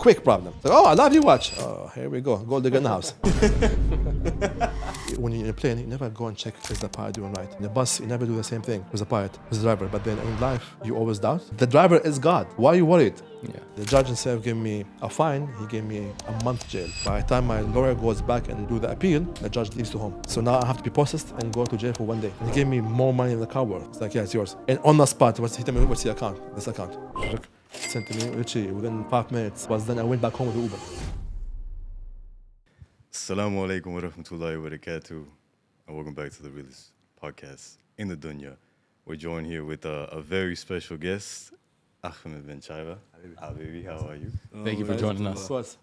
quick problem. So, oh, I love your watch. Oh, here we go. Gold digger in the house. When you're in a plane, you never go and check is the pilot doing right. In the bus, you never do the same thing with the pilot, with the driver. But then in life, you always doubt. The driver is God. Why are you worried? Yeah. The judge instead of giving me a fine, he gave me a month jail. By the time my lawyer goes back and do the appeal, the judge leaves to home. So now I have to be processed and go to jail for 1 day. And he gave me more money than the car worth. It's like, yeah, it's yours. And on the spot, he told me, what's the account? This account. Sent to me, literally, within 5 minutes. Was then I went back home with the Uber. Asalamwalaikum, warahmatullahi, wabarakatuh. And welcome back to the Realist Podcast in the Dunya. We're joined here with a very special guest, Ahmed bin Chaibah. Habibi, how are you? Thank you for joining us. Of course.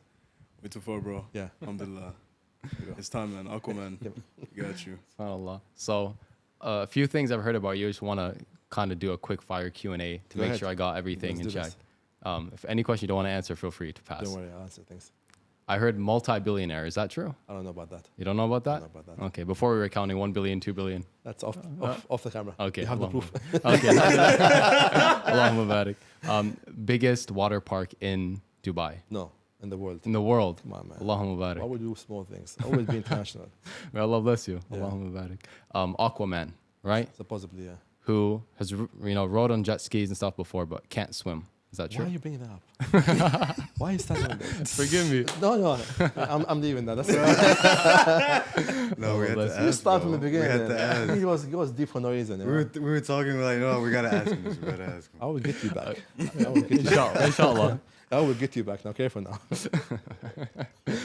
Way too far, bro. Yeah. Alhamdulillah. It's time, man. Aquaman. Got you. SubhanAllah. So, a few things I've heard about you. I just want to kind of do a quick fire Q&A to Go make ahead. sure I got everything in check. If any question you don't want to answer, feel free to pass. Don't worry, I'll answer things. I heard multi-billionaire. Is that true? I don't know about that. You don't know about that? I don't know about that. Okay, before we were counting 1 billion, 2 billion. That's off the camera. Okay. You have the proof. Okay. Allahumma barik. Biggest water park in Dubai, No, in the world. in the world. Come on, man. Allahumma Why barik. would you do small things? Always be international. May Allah bless you. Yeah. Allahumma barik. Aquaman, right? Supposedly, yeah. Who has rode on jet skis and stuff before, but can't swim. Is that Why true? are you bringing that up? Why are you standing on that? Forgive me. No, I'm leaving that. That's No, we had to ask. You start from the bro. beginning. We had to man. ask. He was deep for no reason. You know? We were talking like, no, we gotta ask him this. We gotta ask him. I will get you back. I will get you back. Inshallah. Inshallah. I will get you back. Now, careful now.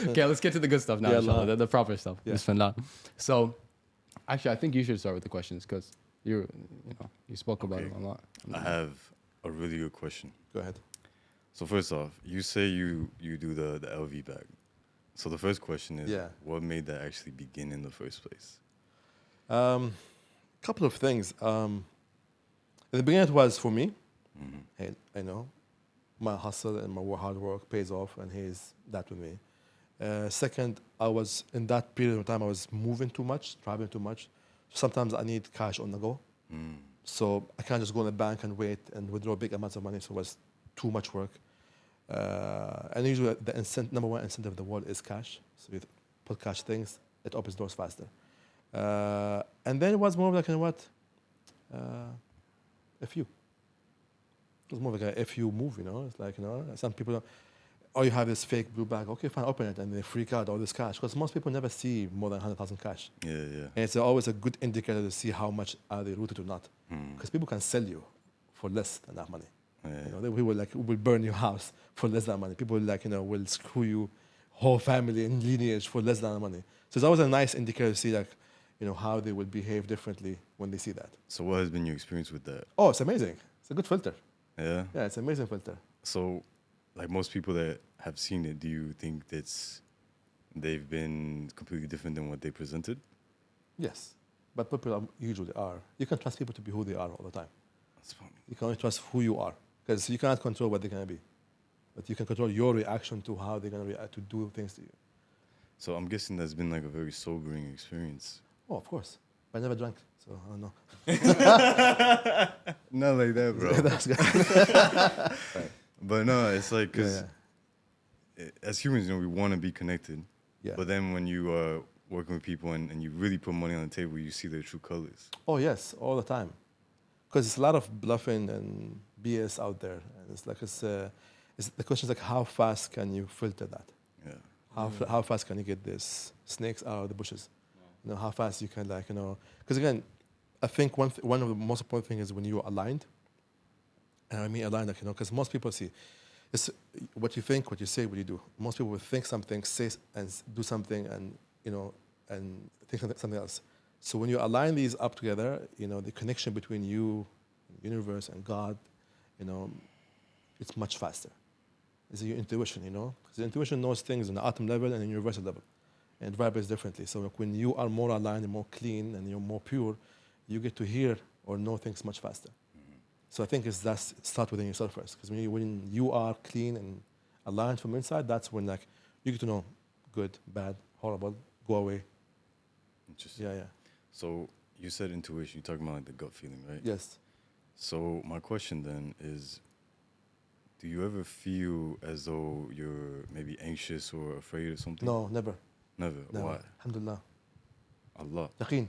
Okay, let's get to the good stuff now, Yeah, inshallah, Allah. the proper stuff. Yeah. Bismillah. So, actually, I think you should start with the questions because you spoke about Okay. it a lot. I have a really good question. Go ahead. So first off, you say you do the LV bag. So the first question is, Yeah. what made that actually begin in the first place? Couple of things. In the beginning, it was for me. Mm-hmm. Hey, I know my hustle and my hard work pays off, and he's that with me. Second, I was in that period of time I was moving too much, traveling too much. Sometimes I need cash on the go, so I can't just go in the bank and wait and withdraw big amounts of money. So it was too much work. And usually the number one incentive of the world is cash. So you put cash things, it opens doors faster. And then it was more like, you know what, if you. It was more like a if you move, you know. It's like, you know, some people, oh, you have this fake blue bag. Okay, fine, open it. And they freak out, all this cash. Because most people never see more than 100,000 cash. Yeah. And it's always a good indicator to see how much are they rooted or not. Because people can sell you for less than that money. Yeah. You know, they will burn your house for less than money. People will screw you, whole family and lineage for less than money. So it's always a nice indicator to see how they will behave differently when they see that. So what has been your experience with that? Oh, it's amazing. It's a good filter. Yeah. Yeah, it's an amazing filter. So, like most people that have seen it, do you think they've been completely different than what they presented? Yes, but people usually are. You can trust people to be who they are all the time. That's funny. You can only trust who you are because you cannot control what they're gonna be, but you can control your reaction to how they're gonna react to do things to you. So I'm guessing that's been like a very sobering experience. Oh, of course. I never drank, so I don't know. Not like that, bro. That's good. But no, it's like because Yeah. as humans, we want to be connected. Yeah. But then when you are working with people and you really put money on the table, you see their true colors. Oh yes, all the time. Because it's a lot of bluffing and BS out there, and it's like the question is like how fast can you filter that? Yeah. How fast can you get this snakes out of the bushes? You know, how fast you can because again, I think one of the most important things is when you're aligned. And I mean aligned, because most people see, it's what you think, what you say, what you do. Most people will think something, say and do something, and and think something else. So when you align these up together, the connection between you, universe, and God, it's much faster. It's your intuition, because the intuition knows things on the atom level and the universal level, and it vibrates differently. So when you are more aligned and more clean and you're more pure, you get to hear or know things much faster. So I think start within yourself first, because when you are clean and aligned from inside, that's when you get to know good, bad, horrible, go away. Interesting. Yeah. So you said intuition. You're talking about like the gut feeling, right? Yes. So my question then is, Do you ever feel as though you're maybe anxious or afraid of something? No, never. Never. Never. Why? Alhamdulillah. Allah. Yaqeen.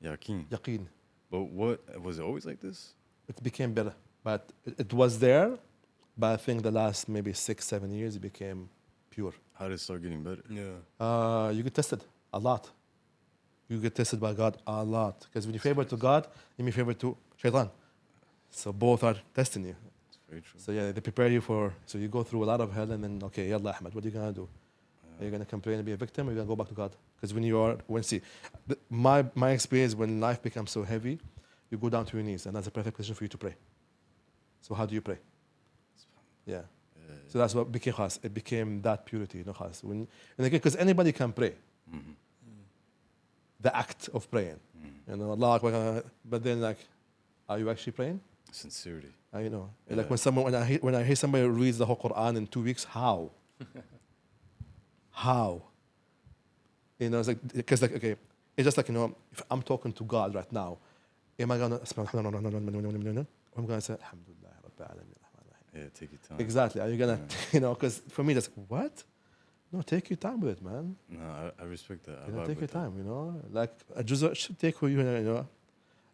Yaqeen. Yaqeen. But what was it always like this? It became better. But it was there, but I think the last maybe 6, 7 years it became pure. How did it start getting better? Yeah. You get tested a lot. You get tested by God a lot. Because when you favor to God, you may favor to shaitan. So both are testing you. It's very true. So yeah, they prepare you for, so you go through a lot of hell and then, okay, yalla Ahmed, what are you going to do? Are you going to complain and be a victim or are you going to go back to God? Because my experience, when life becomes so heavy, you go down to your knees and that's a perfect position for you to pray. So how do you pray? Yeah. So that's what became khas. It became that purity, you know, khas. And again, because anybody can pray. Mm-hmm. The act of praying. You know, Allah Akbar, but then like, are you actually praying? Sincerity. You know, Yeah. like when I hear somebody reads the whole Quran in 2 weeks, how? How? You know, it's like, because like, okay, it's just like, you know, if I'm talking to God right now, am I gonna? Or I'm gonna say, Alhamdulillah, Rabbil Alameen. Yeah, take your time. Exactly. Are you gonna, you know? Because for me, that's what? No, take your time with it, man. No, I respect that. You know, vibe take your with that. time. You know, like a juz'a should take for you, you know.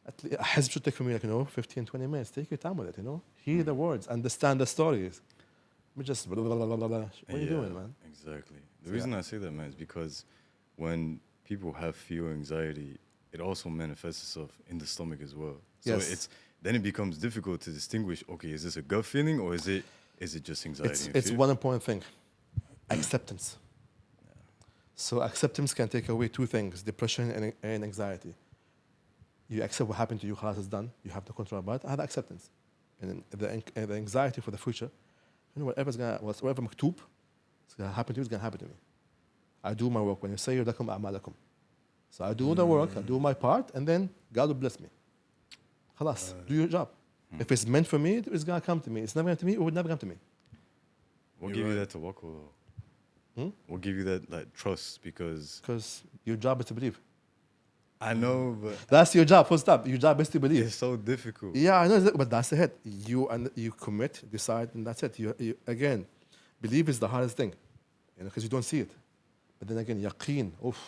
At least a hizb should take for me, like, you know, 15, 20 minutes. Take your time with it, you know. Hear the words, understand the stories. We just blah, blah, blah, blah, blah. What are you doing, man? Exactly. The So, reason I say that, man, is because when people have fear or anxiety, it also manifests itself in the stomach as well. So Yes. then it becomes difficult to distinguish, okay, is this a gut feeling or is it just anxiety? and It's fear? one important thing. Acceptance. So acceptance can take away two things: depression and anxiety. You accept what happened to you, khalas, is done. You have the control about it. I have acceptance. And the anxiety for the future, you know, whatever maktoob, it's gonna happen to you, it's gonna happen to me. I do my work. When you say lakum a'malakum. So I do the work, I do my part, and then God will bless me. Khalas, do your job. If it's meant for me, it's gonna come to me. It's never meant to me, it would never come to me. What You're give you right. that tawakkul though? What give you that like trust? Because Because your job is to believe. I know, but That's your job, full stop. Your job is to believe. it's so difficult. Yeah, I know, but that's the head. You commit, decide, and that's it. You again, believe is the hardest thing, you know, because you don't see it. But then again, yaqeen, oof.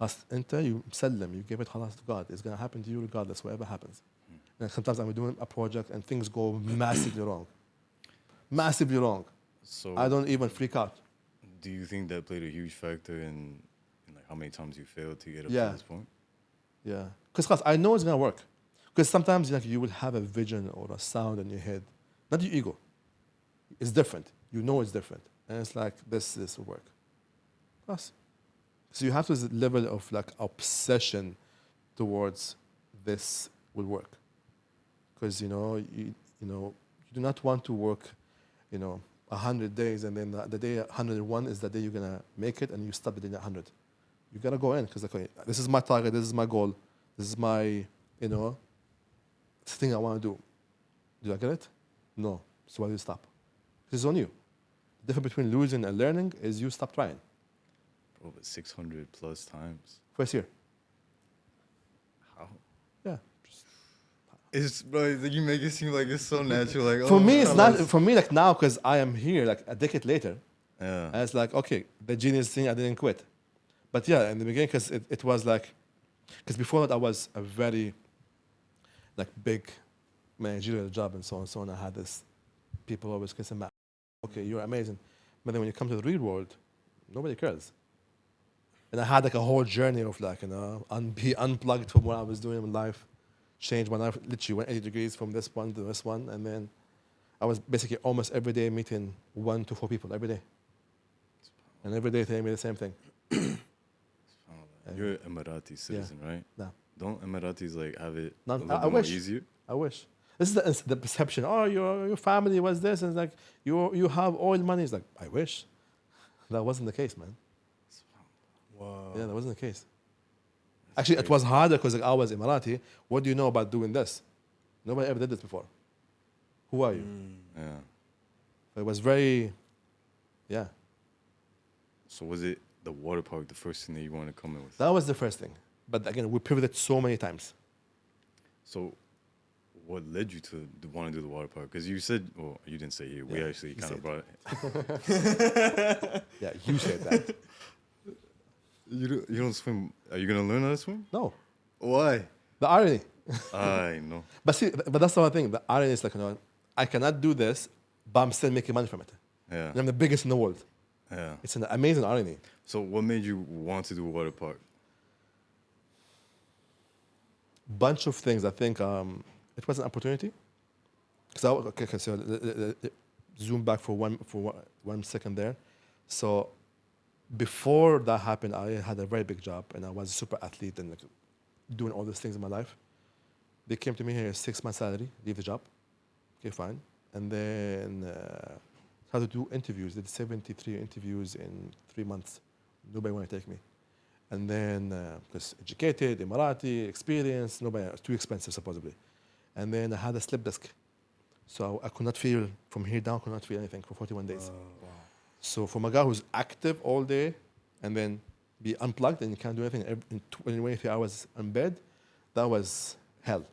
You مسلم, you give it khalas to God. It's gonna happen to you regardless, whatever happens. And sometimes I'm doing a project and things go massively wrong. Massively wrong. So I don't even freak out. do you think that played a huge factor in like how many times you failed to get up Yeah. to this point? Yeah, because I know it's gonna work. Because sometimes like you will have a vision or a sound in your head, not your ego. It's different. You know it's different, and it's like this will work. Plus, so you have this level of like obsession towards this will work. Because you do not want to work, 100 days and then the day 101 is the day you're gonna make it and you stop the day 100. You gotta go in because okay, this is my target, this is my goal, this is my thing I want to do. Do I get it? No. So why do you stop? This is on you. The difference between losing and learning is you stop trying. Bro, but 600 plus times. First year. How? Yeah. It's bro, you make it seem like it's so natural. Like For oh, me, it's fellas. not. For me, like now, because I am here, like a decade later, Yeah. and it's like okay, the genius thing, I didn't quit. But yeah, in the beginning, because it was like, because before that I was a very, like big managerial job and so on and so on. I had this, people always kissing me. Okay, you're amazing, but then when you come to the real world, nobody cares. And I had like a whole journey of like be unplugged from what I was doing in life, changed my life. Literally went 80 degrees from this one to this one, and then I was basically almost every day meeting 1 to 4 people every day, and every day telling me the same thing. You're an Emirati citizen, right? No. Don't Emiratis like have it a None- little I bit more wish. easier? I wish. This is the perception. Oh, your family was this, and it's like you have oil money. It's like I wish. That wasn't the case, man. Wow. Yeah, that wasn't the case. Actually, it was harder because like, I was Emirati. What do you know about doing this? Nobody ever did this before. Who are you? Yeah. It was very, yeah. So was it the water park the first thing that you want to come in with? That was the first thing. But again, we pivoted so many times. So what led you to want to do the water park? Because you said, well, you didn't say it. We Yeah, actually you kind of said. brought it. Yeah, you said that. You don't swim. Are you gonna learn how to swim? No, Why? the irony. I know. But see, but that's the one thing. The irony is like, I cannot do this, but I'm still making money from it. Yeah. And I'm the biggest in the world. Yeah. It's an amazing irony. So what made you want to do a water park? Bunch of things. I think it was an opportunity. So okay, so zoom back for one second there. So before that happened, I had a very big job and I was a super athlete and like doing all these things in my life. They came to me here, 6 months salary, leave the job. Okay, fine. And then had to do interviews. Did 73 interviews in 3 months. Nobody wanted to take me. And then, because educated, Emirati, experienced, nobody, too expensive supposedly. And then I had a slip disc. So I could not feel, from here down, could not feel anything for 41 days. So from a guy who's active all day and then be unplugged and you can't do anything in 23 hours in bed, that was hell.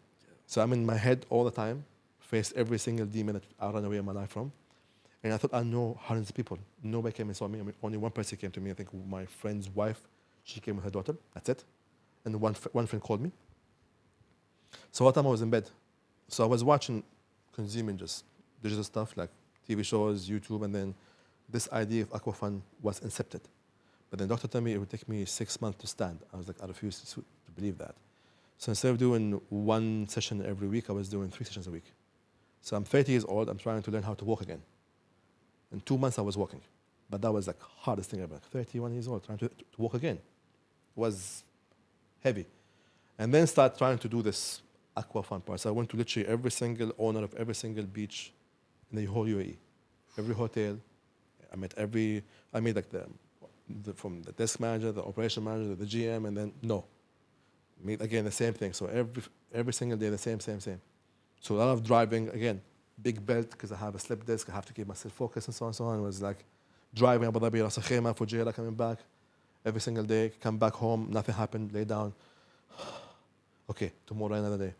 So I'm in my head all the time, faced every single demon that I ran away in my life from. And I thought I know hundreds of people. Nobody came and saw me. I mean, only one person came to me. I think my friend's wife, she came with her daughter. That's it. And one friend called me. So all the time I was in bed. So I was watching, consuming just digital stuff like TV shows, YouTube, and then this idea of aquafun was incepted. But then doctor told me it would take me 6 months to stand. I was like, I refuse to believe that. So instead of doing one session every week, I was doing 3 sessions a week. So I'm 30 years old. I'm trying to learn how to walk again. In 2 months, I was walking. But that was like hardest thing ever. 31 years old, trying to walk again. Was heavy. And then start trying to do this aquafun part. So I went to literally every single owner of every single beach in the whole UAE. Every hotel. I made like from the desk manager, the operation manager, the GM, and then meet again the same thing. So every single day the same. So a lot of driving again, big belt because I have a slip disc. I have to keep myself focused and so on and so on. It was like driving Abu Dhabi, Ras Al Khaimah, Fujairah, coming back every single day. Come back home, nothing happened. Lay down. Okay, tomorrow another day.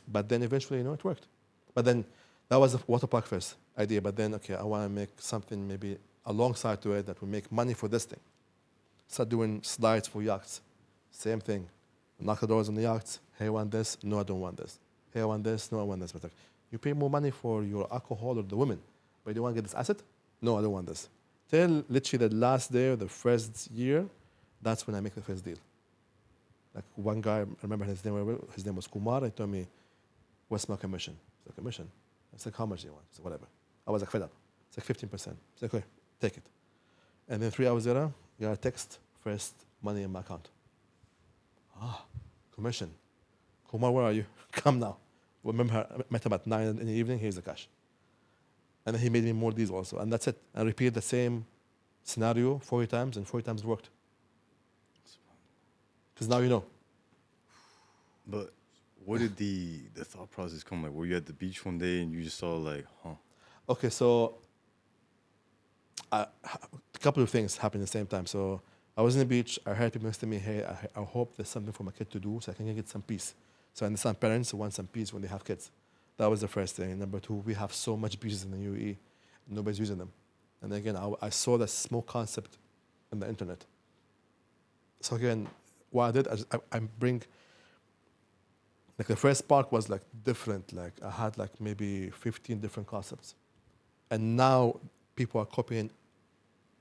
But then eventually, it worked. But then that was the water park first idea. But then, okay, I want to make something maybe alongside to it that will make money for this thing. Start doing slides for yachts. Same thing. Knock the doors on the yachts. Hey, I want this. No, I don't want this. Hey, I want this. No, I want this. But like, you pay more money for your alcohol or the women, but you don't want to get this asset? No, I don't want this. Till literally the last day of the first year, that's when I make the first deal. Like one guy, I remember his name was Kumar. He told me, what's my commission? It's like, commission? I said, how much do you want? He said, whatever. I was like, fed up. It's like 15%. He's like, okay, take it. And then 3 hours later, got a text, first money in my account. Commission. Kumar, where are you? Come now. Remember, I met him at 9 in the evening, here's the cash. And then he made me more deals also. And that's it. I repeated the same scenario 40 times, and 40 times it worked. Because now you know. But where did the thought process come? Like, were you at the beach one day and you just saw like, Okay, so a couple of things happened at the same time. So I was in the beach. I heard people next to me, hey, I hope there's something for my kid to do so I can get some peace. So I understand parents want some peace when they have kids. That was the first thing. Number two, we have so much beaches in the UAE. Nobody's using them. And again, I saw the smoke concept on the internet. So again, what I did, I bring, like the first park was like different. Like I had like maybe 15 different concepts. And now people are copying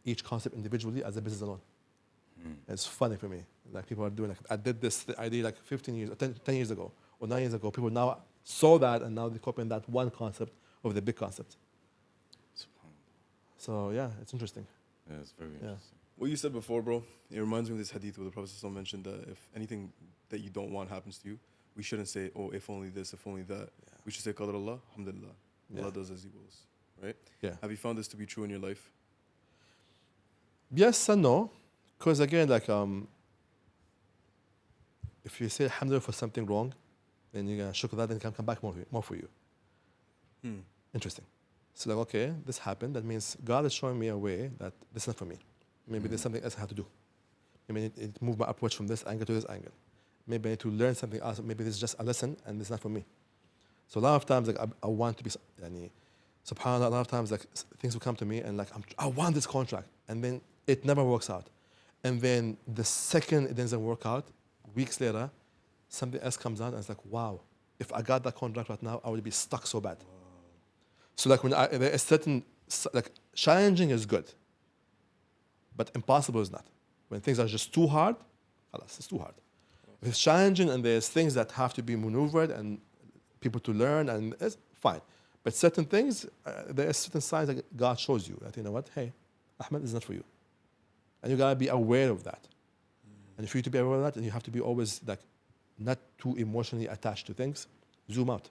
each concept individually as a business alone. It's funny for me. Like people are doing like, I did this idea like 15 years, 10 years ago or 9 years ago. People now saw that and now they're copying that one concept of the big concept. So yeah, it's interesting. Yeah, it's very interesting. What you said before, bro, it reminds me of this hadith where the Prophet ﷺ mentioned that if anything that you don't want happens to you, we shouldn't say, oh, if only this, if only that. Yeah. We should say, Qadar Allah, alhamdulillah. Allah does as He wills, right? Yeah. Have you found this to be true in your life? Yes and no. Because again, like if you say alhamdulillah for something wrong, then you're going to shukr that and it can come back more for you. Interesting. So like, okay, this happened. That means God is showing me a way that this is not for me. Maybe there's something else I have to do. Maybe I need to move my approach from this angle to this angle. Maybe I need to learn something else. Maybe this is just a lesson and it's not for me. So a lot of times, like I want to be, subhanAllah, a lot of times, like things will come to me and like, I want this contract. And then it never works out. And then the second it doesn't work out, weeks later, something else comes out and it's like, wow, if I got that contract right now, I would be stuck so bad. So like there is certain, like challenging is good, but impossible is not. When things are just too hard, it's too hard. If it's challenging and there's things that have to be maneuvered and people to learn, and it's fine. But certain things, there are certain signs that God shows you that, you know what, hey, Ahmed is not for you. And you gotta be aware of that. And for you to be aware of that, then you have to be always like not too emotionally attached to things. Zoom out.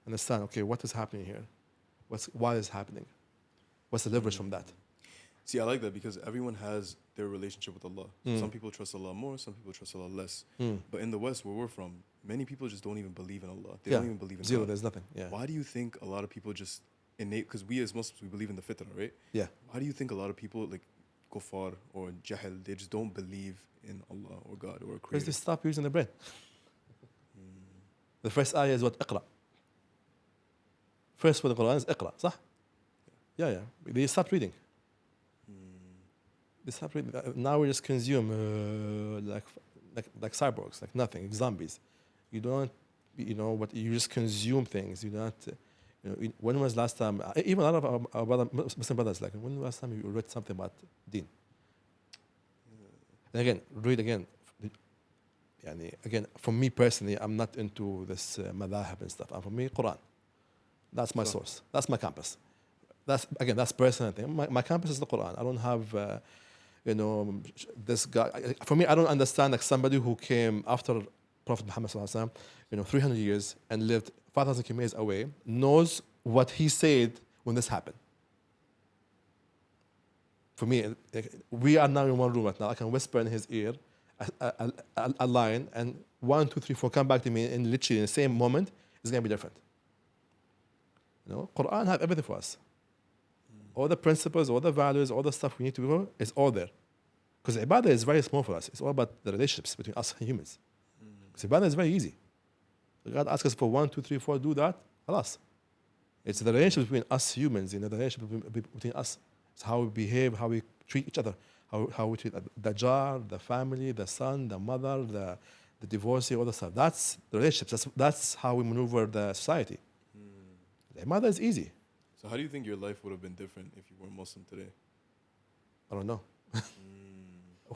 Understand, okay, what is happening here? Why is happening? What's the leverage from that? See, I like that because everyone has their relationship with Allah. Some people trust Allah more, some people trust Allah less. But in the West, where we're from, many people just don't even believe in Allah. They don't even believe in zero. God. There's nothing. Yeah. Why do you think a lot of people just innate? Because we as Muslims, we believe in the fitrah, right? Yeah. Why do you think a lot of people like kuffar or jahil, they just don't believe in Allah or God or a Because creator? they stop using the brain. The first ayah is what? Iqra. First word of the Quran is Iqra, صح? Yeah. They start reading. They start reading. Now we just consume like cyborgs, like nothing, like zombies. You don't, you just consume things. You don't, when was last time, even a lot of our Muslim brothers, like, when was last time you read something about deen? And again, read again. Again, for me personally, I'm not into this madhahib and stuff. And for me, Quran. That's my source. That's my campus. That's personal thing. My campus is the Quran. I don't have, this guy. For me, I don't understand like somebody who came after Prophet Muhammad sallallahu alaihi wasallam, 300 years and lived 5,000 kilometers away, knows what he said when this happened. For me, we are now in one room right now. I can whisper in his ear a line, and 1, 2, 3, 4 come back to me, and literally in the same moment, it's going to be different. Quran have everything for us. All the principles, all the values, all the stuff we need to go, it's all there. Because ibadah is very small for us. It's all about the relationships between us and humans. Because ibadah is very easy. God asks us for 1, 2, 3, 4, do that, alas. It's the relationship between us humans, the relationship between us. It's how we behave, how we treat each other, how we treat the jar, the family, the son, the mother, the divorcee, all the stuff. That's the relationships. That's how we maneuver the society. The ibadah is easy. So how do you think your life would have been different if you were Muslim today? I don't know.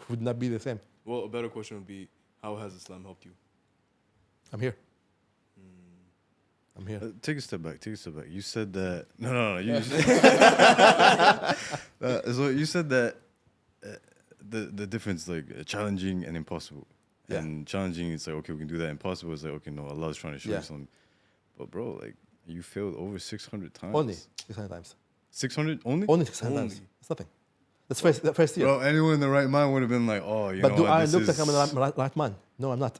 Would not be the same. Well, a better question would be, how has Islam helped you? I'm here. I'm here. Take a step back. You said that. No. So you said that the difference, like challenging and impossible. Yeah. And challenging, it's like, okay, we can do that. Impossible is like, okay, no, Allah's trying to show Yeah. you something. But bro, like, you failed over 600 times. Only 600 times. 600 only? Only 600 times. Only. It's nothing. That's the first year. Bro, anyone in the right mind would have been like, oh, you But know do what, I this look is... like I'm in the right man? No, I'm not.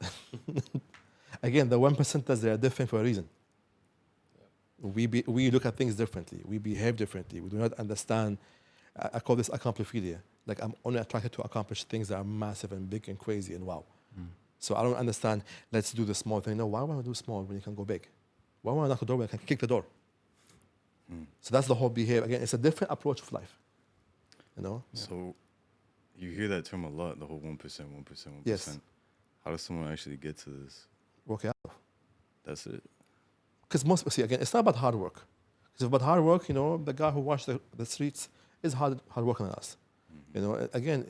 Again, the 1%ers, they are different for a reason. We look at things differently. We behave differently. We do not understand. I call this accomplisophilia. Like, I'm only attracted to accomplish things that are massive and big and crazy and wow. So I don't understand, let's do the small thing. No, why want to do small when you can go big? Why want to knock the door when I can kick the door? So that's the whole behavior. Again, it's a different approach of life. So you hear that term a lot, the whole 1%. Yes. How does someone actually get to this? Work it out. That's it. Because again, it's not about hard work. Because about hard work, the guy who washes the streets is hard working on us. Again,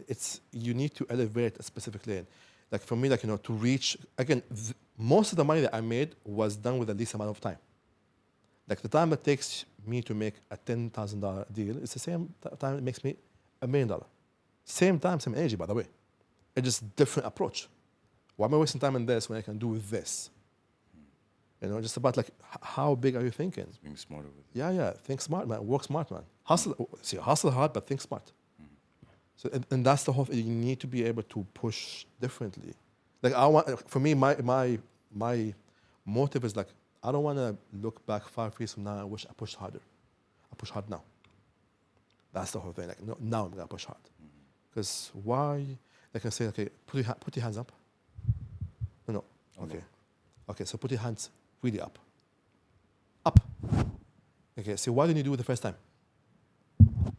you need to elevate a specific lane. Like for me, to reach, again, most of the money that I made was done with the least amount of time. Like the time it takes me to make a $10,000 deal, it's the same time it makes me $1 million. Same time, same energy, by the way. It's just different approach. Why am I wasting time on this when I can do this? Just about like how big are you thinking? It's being smarter with it. Yeah. Think smart, man. Work smart, man. Hustle hard, but think smart. So, and that's the whole thing. You need to be able to push differently. Like for me, my motive is like, I don't want to look back 5 years from now. I wish I pushed harder. I push hard now. That's the whole thing. Like, no, now I'm gonna push hard. Because why? They can say, okay, put your hands up. No. Okay. So put your hands really up. Okay, so why didn't you do it the first time?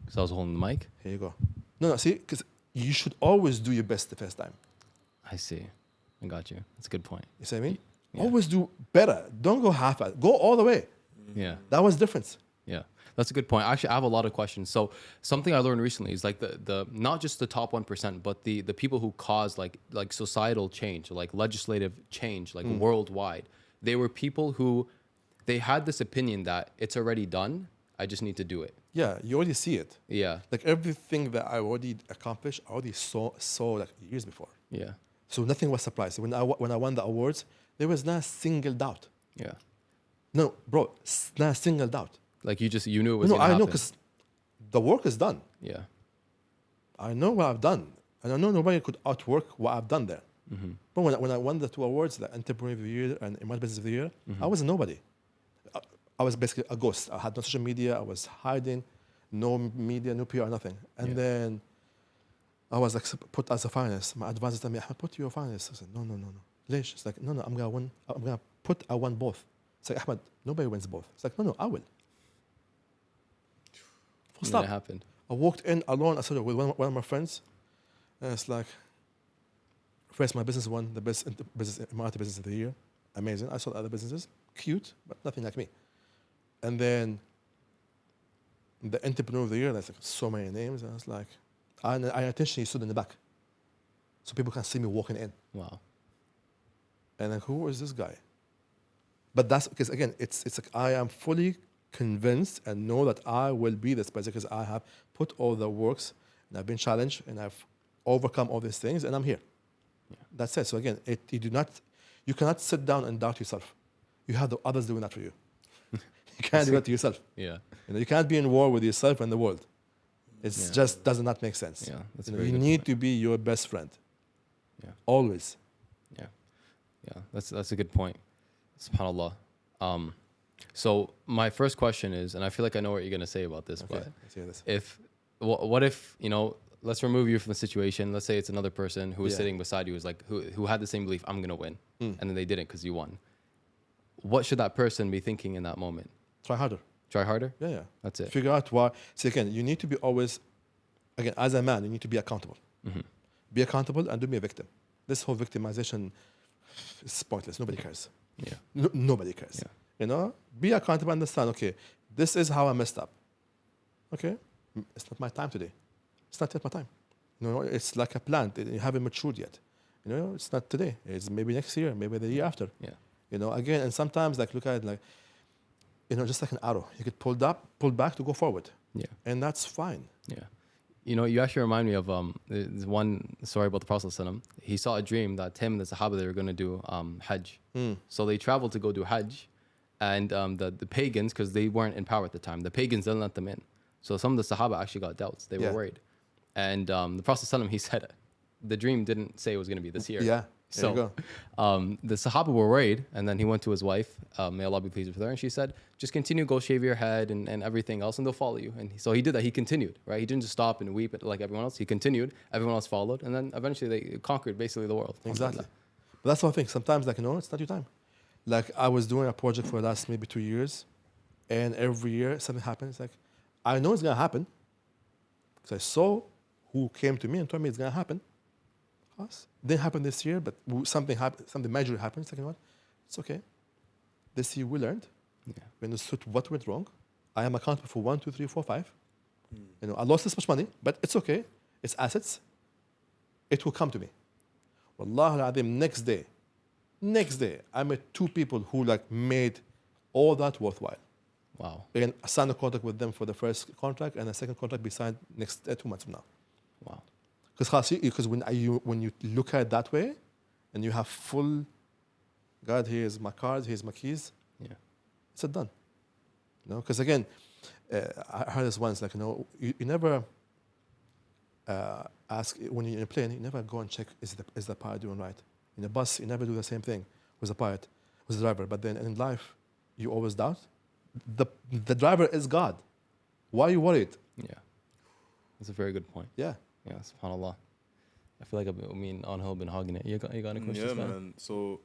So I was holding the mic. Here you go. No, see, because you should always do your best the first time. I see. I got you. That's a good point. You see what I mean? Yeah. Always do better. Don't go half-assed. Go all the way. Yeah. That was the difference. Yeah, that's a good point. Actually, I have a lot of questions. So something I learned recently is like the not just the top 1%, but the people who cause like societal change, like legislative change, like worldwide. They were people who they had this opinion that it's already done. I just need to do it. Yeah, you already see it. Yeah. Like everything that I already accomplished, I already saw like years before. Yeah. So nothing was surprised. When I won the awards, there was not a single doubt. Yeah. No, bro, not a single doubt. Like you knew it was No, gonna I know happen. because the work is done. Yeah. I know what I've done, and I know nobody could outwork what I've done there. But when I won the 2 awards, the Entrepreneur of the Year and Emerging Business of the Year, I was a nobody. I was basically a ghost. I had no social media. I was hiding, no media, no PR, nothing. And then I was like put as a finalist. My advisor told me, Ahmed, put you a finalist. I said, no. Lesh. It's like, no, I'm gonna win. I won both. It's like, Ahmed, nobody wins both. It's like, no, I will. Full stop. It happened. I walked in alone. I said with one of my friends. And it's like, first my business won the best Emirati business of the year. Amazing. I saw other businesses, cute, but nothing like me. And then the Entrepreneur of the Year, there's like so many names. And I was like, I intentionally stood in the back so people can see me walking in. Wow. And like, who is this guy? But that's because, again, it's like I am fully convinced and know that I will be this person because I have put all the works and I've been challenged and I've overcome all these things and I'm here. Yeah. That's it. So again, you cannot sit down and doubt yourself. You have the others doing that for you. You can't do that to yourself. Yeah. You can't be in war with yourself and the world. It just does not make sense. Yeah, that's you a very you good need point. to be your best friend. Yeah. Always. Yeah, that's a good point. SubhanAllah. So my first question is, and I feel like I know what you're gonna say about this, Okay, but let's hear this. what if let's remove you from the situation. Let's say it's another person who was Yeah. sitting beside you, who had the same belief, I'm gonna win, Mm. and then they didn't because you won. What should that person be thinking in that moment? Try harder. Try harder. Yeah. That's it. Figure out why. See, again, you need to be always, again, as a man, you need to be accountable. Mm-hmm. Be accountable and don't be a victim. This whole victimization is pointless. Nobody cares. Yeah. Nobody cares. Yeah. Be accountable, understand, okay, this is how I messed up. Okay? It's not my time today. It's not yet my time. It's like a plant. You haven't matured yet. It's not today. It's maybe next year, maybe the year after. Yeah. Again, and sometimes look at it just like an arrow. You get pulled back to go forward. Yeah. And that's fine. Yeah. You actually remind me of there's one story about the Prophet ﷺ. He saw a dream that him and the Sahaba, they were going to do Hajj. So they traveled to go do Hajj. And the pagans, because they weren't in power at the time, the pagans didn't let them in. So some of the Sahaba actually got doubts. They were worried. And the Prophet ﷺ, he said, the dream didn't say it was going to be this year. Yeah. There you So go. the Sahaba were worried, and then he went to his wife, may Allah be pleased with her, and she said, just continue, go shave your head and everything else, and they'll follow you. And so he did that. He continued, right? He didn't just stop and weep like everyone else. He continued. Everyone else followed, and then eventually they conquered basically the world. Exactly. But that's one thing. Sometimes, it's not your time. I was doing a project for the last maybe 2 years, and every year something happens. I know it's going to happen, because I saw who came to me and told me it's going to happen. Didn't happen this year, but something happened. Something major happened. It's what? It's okay. This year we learned. Yeah. We understood what went wrong. I am accountable for 1, 2, 3, 4, 5. I lost this much money, but it's okay. It's assets. It will come to me. Wallah al-Azim, next day, I met 2 people who made all that worthwhile. Wow. Again, I signed a contract with them for the first contract, and the second contract be signed next 2 months from now. Wow. Because when you look at it that way, and you have full, God, here's my cards, here's my keys. Yeah. It's done. Because again, I heard this once. You never ask when you're in a plane. You never go and check is the pilot doing right. In a bus, you never do the same thing with the pilot, with the driver. But then in life, you always doubt. The driver is God. Why are you worried? Yeah. That's a very good point. Yeah. Yeah, subhanAllah. I feel like me and Anghel have been hogging it. You got any questions? Yeah, man? man. So,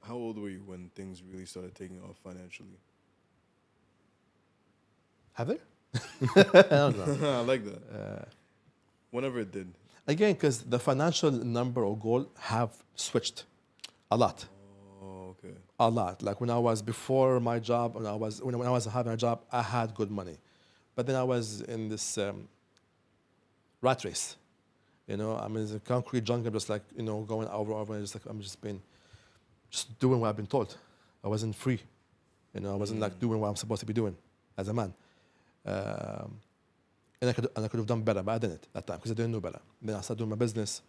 how old were you when things really started taking off financially? Have they? I don't know. I like that. Whenever it did. Again, because the financial number or goal have switched a lot. Oh, okay. A lot. Like when I was before my job, when I was having a job, I had good money, but then I was in this rat race. You know, I'm in the concrete jungle, just like going over, and just like I'm just doing what I've been told. I wasn't free. You know, I wasn't like doing what I'm supposed to be doing as a man. And I could have done better, but I didn't that time because I didn't know better. Then I started doing my business,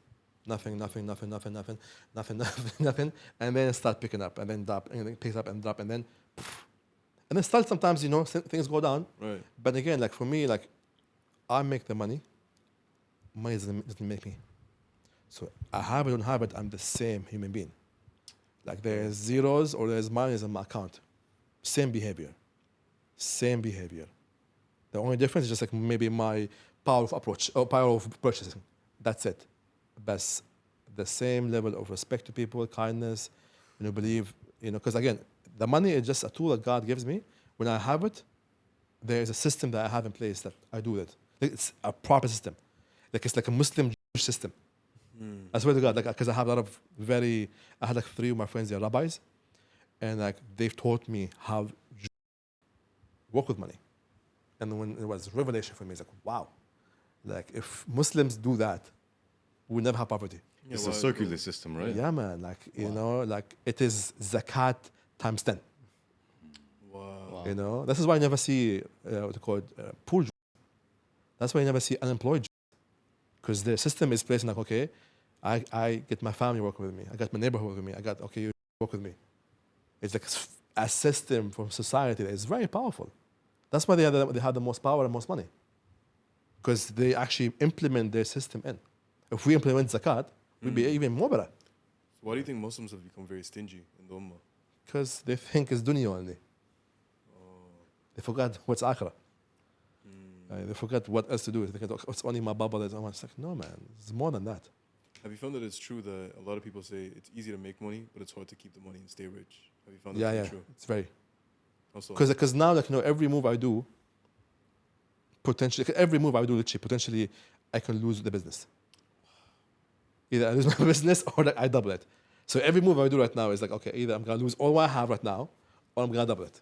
nothing, and then it start picking up, and then drop, and then it picks up and drop, and then still sometimes things go down. Right. But again, like for me, like I make the money. Money doesn't make me. So I have it or don't have it, I'm the same human being. Like there's zeros or there's minus in my account. Same behavior. The only difference is just like maybe my power of approach or power of purchasing. That's it. But the same level of respect to people, kindness, believe, because again, the money is just a tool that God gives me. When I have it, there is a system that I have in place that I do it. Like it's a proper system. Like it's like a Muslim Jewish system. I swear to God, like because I have a lot of I had like 3 of my friends, they're rabbis, and like they've taught me how to work with money. And when it was revelation for me, it's like, wow, like if Muslims do that, we'll never have poverty. Yeah, It's a circular system, right? Yeah, man. Like like it is zakat times 10. Wow. This is why you never see what they call it, poor Jews. That's why you never see unemployed Jews. Because the system is placed like, okay, I get my family working with me. I got my neighborhood working with me. Okay, you work with me. It's like a system for society that is very powerful. That's why they have the most power and most money. Because they actually implement their system in. If we implement zakat, we'd be even more better. Why do you think Muslims have become very stingy in the Ummah? Because they think it's dunya only. They forgot what's akhirah. They forgot what else to do. They think it's only my bubble. It's like, no, man, it's more than that. Have you found that it's true that a lot of people say it's easy to make money, but it's hard to keep the money and stay rich? Have you found that to be true? It's very. Also, Because now, like, every move I do, literally, potentially, I can lose the business. Either I lose my business or like I double it. So every move I do right now is like, okay, either I'm gonna lose all what I have right now, or I'm gonna double it.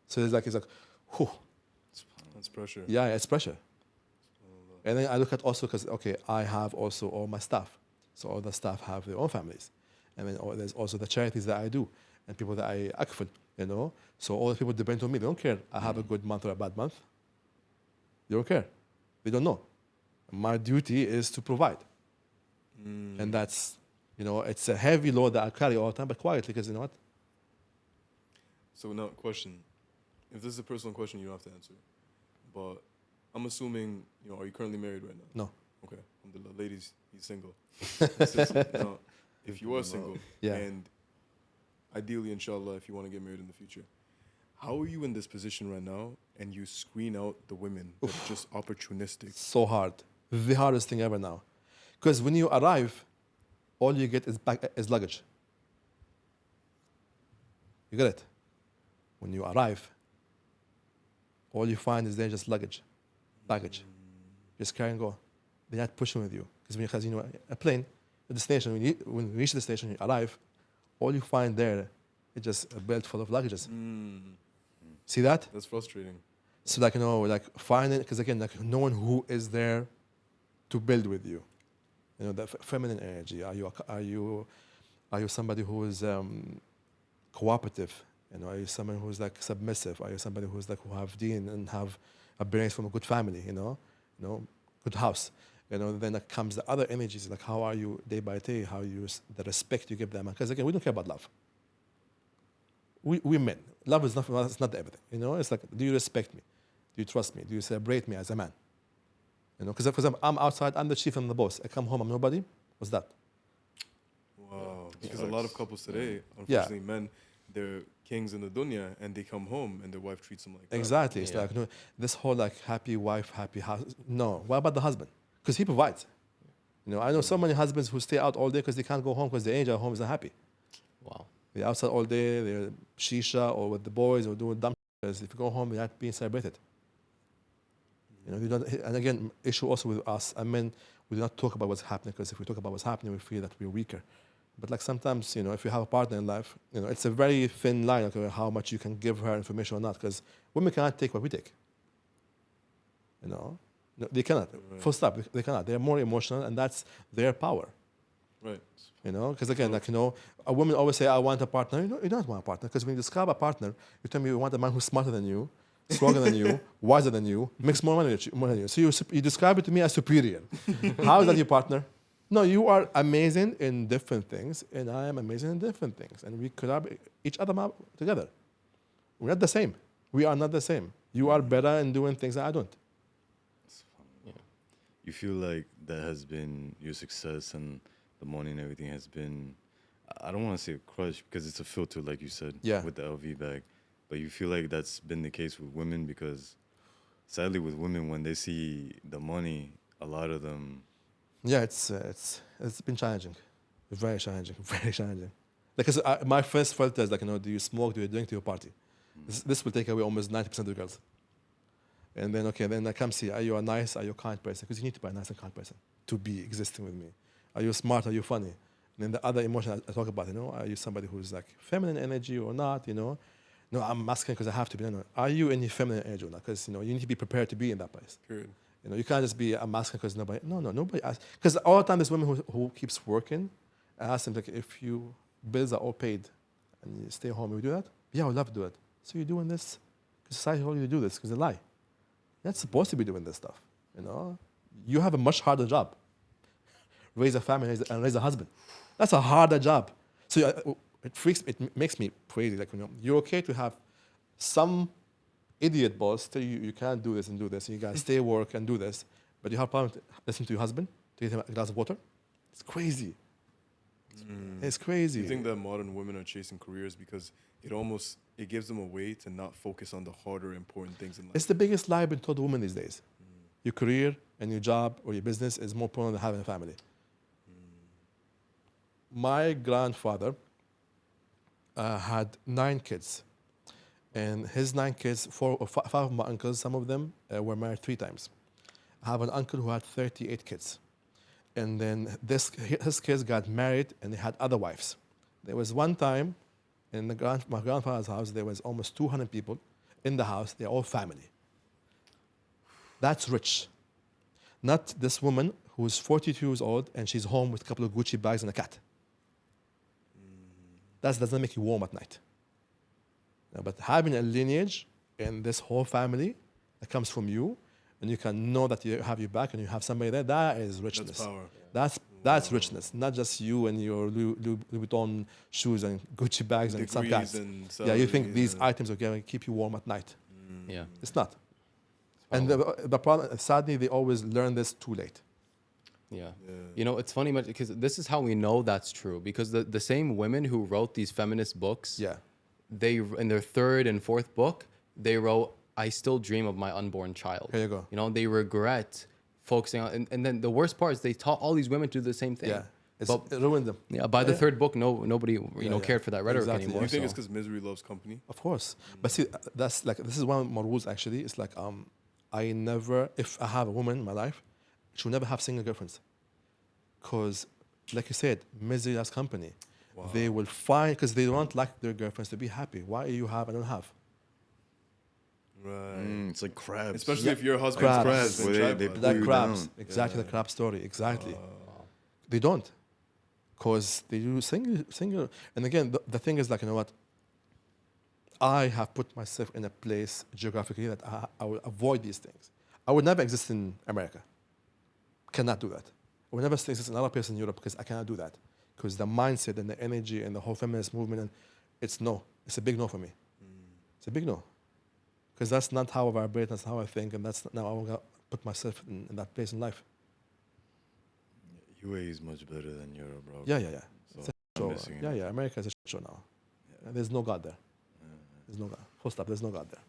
So it's like, whew. that's pressure. Yeah, it's pressure. And then I look at also because, okay, I have also all my staff. So all the staff have their own families. And then there's also the charities that I do and people that I akfil, So all the people depend on me. They don't care I have a good month or a bad month. They don't care. They don't know. My duty is to provide. And that's, it's a heavy load that I carry all the time, but quietly, because you know what? So now, question. If this is a personal question, you don't have to answer. But I'm assuming, are you currently married right now? No. Okay. Alhamdulillah. Ladies, he's single. Now, if you are single, Yeah. and ideally, inshallah, if you want to get married in the future, how are you in this position right now and you screen out the women that are just opportunistic? So hard. The hardest thing ever now. Because when you arrive, all you get is luggage. You get it? When you arrive, all you find is there just baggage. Just carry and go. They're not pushing with you. Because a plane, at the station, when you reach the station, you arrive, all you find there is just a belt full of luggages. See that? That's frustrating. So like finding, because again, like no one who is there to build with you. The feminine energy. Are you somebody who is cooperative? Are you someone who's like submissive? Are you somebody who's like who have deen and have a brains from a good family? Good house. Then comes the other energies, like how are you day by day? How you the respect you give them? Because again, we don't care about love. We men, love is not everything. It's like, do you respect me? Do you trust me? Do you celebrate me as a man? Because for example, I'm outside, I'm the chief and the boss. I come home, I'm nobody. What's that? Wow. Because a lot of couples today, unfortunately, men, they're kings in the dunya, and they come home and their wife treats them like that. Exactly. It's like this whole like happy wife, happy house. No. What about the husband? Because he provides. I know so many husbands who stay out all day because they can't go home because the age at home is not happy. Wow. They're outside all day. They're shisha or with the boys or doing dumb. If you go home, you're not being celebrated. You know, you don't, and again, issue also with us, I mean, we do not talk about what's happening, because if we talk about what's happening, we feel that we're weaker. But like sometimes, you know, if you have a partner in life, you know, it's a very thin line, okay, how much you can give her information or not, because women cannot take what we take. You know, no, they cannot. Right. Full stop. They cannot. They're more emotional, and that's their power. Right. You know, because again, like, you know, a woman always say, "I want a partner." You don't want a partner, because when you describe a partner, you tell me you want a man who's smarter than you, stronger than you, wiser than you, makes more money than you. So you describe it to me as superior. How is that your partner? No, you are amazing in different things, and I am amazing in different things, and we collaborate each other together. We're not the same. We are not the same. You are better in doing things that I don't. It's fun. Yeah. You feel like that has been your success, and the money and everything has been, I don't want to say a crush, because it's a filter, like you said, Yeah. with the LV bag. But you feel like that's been the case with women, because sadly with women, when they see the money, a lot of them, Yeah, it's been challenging, very challenging, very challenging. Because my first filter is like, you know, do you smoke, do you drink, do you party? This will take away almost 90% of the girls. And then, okay, then I come see, are you a nice, are you a kind person? Because you need to be a nice and kind person to be existing with me. Are you smart, are you funny? And then the other emotion I talk about, you know, are you somebody who's like feminine energy or not, you know? No, I'm asking because I have to be. No, are you in your feminine energy or not? Because, you know, you need to be prepared to be in that place. Period. You know, you can't just be a masculine because nobody. No, nobody asks. Because all the time, there's women who keeps working. I ask them like, if you bills are all paid, and you stay home, you do that? Yeah, I would love to do it. So you're doing this because society told you to do this because they lie. You're not supposed to be doing this stuff. You know, you have a much harder job. Raise a family and raise a husband. That's a harder job. So it makes me crazy. Like, you know, you're okay to have some idiot boss tell you you can't do this and do this, and you gotta stay work and do this, but you have problem to listen to your husband to get him a glass of water. It's crazy. It's crazy. Do you think that modern women are chasing careers because it gives them a way to not focus on the harder, important things in life? It's the biggest lie being told to women these days. Your career and your job or your business is more important than having a family. My grandfather had 9 kids. And his 9 kids, 4 or 5 of my uncles, some of them were married 3 times. I have an uncle who had 38 kids. And then his kids got married and they had other wives. There was one time in my grandfather's house, there was almost 200 people in the house. They're all family. That's rich. Not this woman who's 42 years old and she's home with a couple of Gucci bags and a cat. That doesn't make you warm at night. But having a lineage in this whole family that comes from you, and you can know that you have your back and you have somebody there, that is richness. That's power. That's richness, not just you and your Louis Vuitton shoes and Gucci bags and some cats. Yeah, you think these items are going to keep you warm at night. Yeah. It's not. And the problem, sadly, they always learn this too late. Yeah. You know, it's funny because this is how we know that's true, because the same women who wrote these feminist books, Yeah. they in their 3rd and 4th book, they wrote, I still dream of my unborn child. Here you go. You know, they regret focusing on, and then the worst part is they taught all these women to do the same thing. Yeah. But It ruined them. yeah, by the 3rd book, nobody Yeah. cared for that rhetoric Exactly. anymore. Do you think so. it's because misery loves company? Of course. But see, that's like, this is one of my rules actually. It's like, I never, if I have a woman in my life, she will never have single girlfriends. Because, like you said, misery loves company. Wow. They will find, because they don't like their girlfriends to be happy. Why you have, I don't have? Right. it's like crabs. Especially if your husband's Crabs. Crabs, been where tried they by. pull Like you crabs. down. Exactly, the crab story. Exactly. They don't. Because they do single. And again, the thing is like, you know what? I have put myself in a place geographically that I will avoid these things. I would never exist in America. Cannot do that. I would never exist in another place in Europe because I cannot do that. Because the mindset and the energy and the whole feminist movement, and it's no. It's a big no for me. It's a big no. Because that's not how I vibrate, that's how I think, and that's not how I want to put myself in that place in life. UAE is much better than Europe, bro. Yeah. So It's a I'm show. missing it. Yeah, America is a show now. And there's no God there. There's no God. Full stop, there's no God there.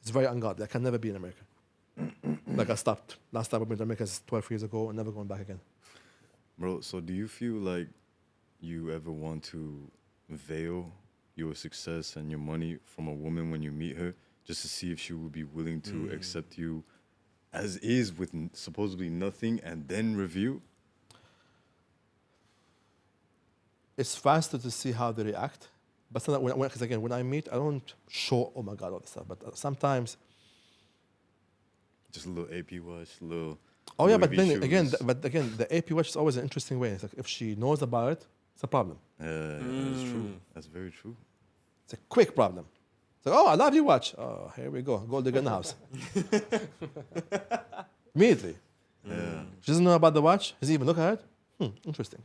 It's very ungodly. I can never be in America. Like I stopped. Last time I went to America is 12 years ago and never going back again. Bro, so do you feel like you ever want to veil your success and your money from a woman when you meet her, just to see if she would be willing to accept you as is with supposedly nothing and then review? It's faster to see how they react. But sometimes because again, when I meet, I don't show, oh my God, all this stuff. But sometimes, Just a little AP watch, a little. oh yeah, Louis but V then shoes. again, the AP watch is always an interesting way. It's like if she knows about it, it's a problem. That's true. That's very true. It's a quick problem. It's like, oh, I love your watch. Oh, here we go. Gold digger in the house. Immediately. Yeah. She doesn't know about the watch. Doesn't even look at it. Interesting.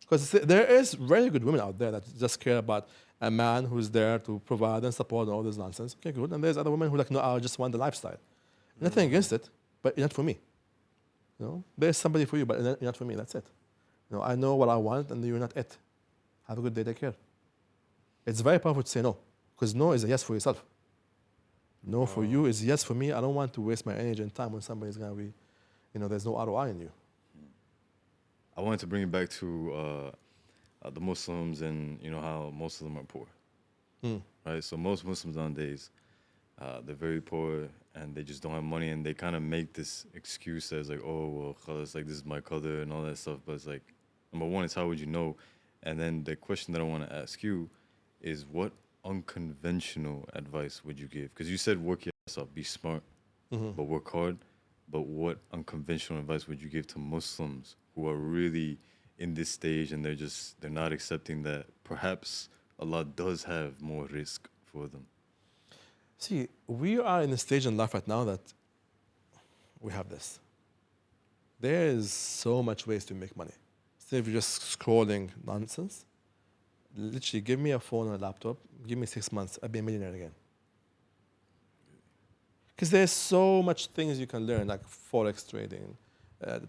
Because there is very good women out there that just care about a man who's there to provide and support and all this nonsense. Okay, good. And there's other women who like, no, I just want the lifestyle. Nothing against it, but not for me. You know, there's somebody for you, but not for me. That's it. You know, I know what I want, and you're not it. Have a good day. Take care. It's very powerful to say no, because no is a yes for yourself. No for you is yes for me. I don't want to waste my energy and time when somebody's gonna be, you know, there's no ROI in you. I wanted to bring it back to the Muslims and you know how most of them are poor, right? So most Muslims nowadays, they're very poor and they just don't have money, and they kind of make this excuse as like, oh well, khalas, like this is my qadr and all that stuff. But it's like, number one is how would you know, and then the question that I want to ask you is what unconventional advice would you give? Because you said work your ass off, be smart, but work hard. But what unconventional advice would you give to Muslims who are really in this stage and they're not accepting that perhaps Allah does have more risk for them? See, we are in a stage in life right now that we have this. There is so much ways to make money. Instead of just scrolling nonsense, literally give me a phone or a laptop, give me 6 months, I'll be a millionaire again. Because there's so much things you can learn, like forex trading,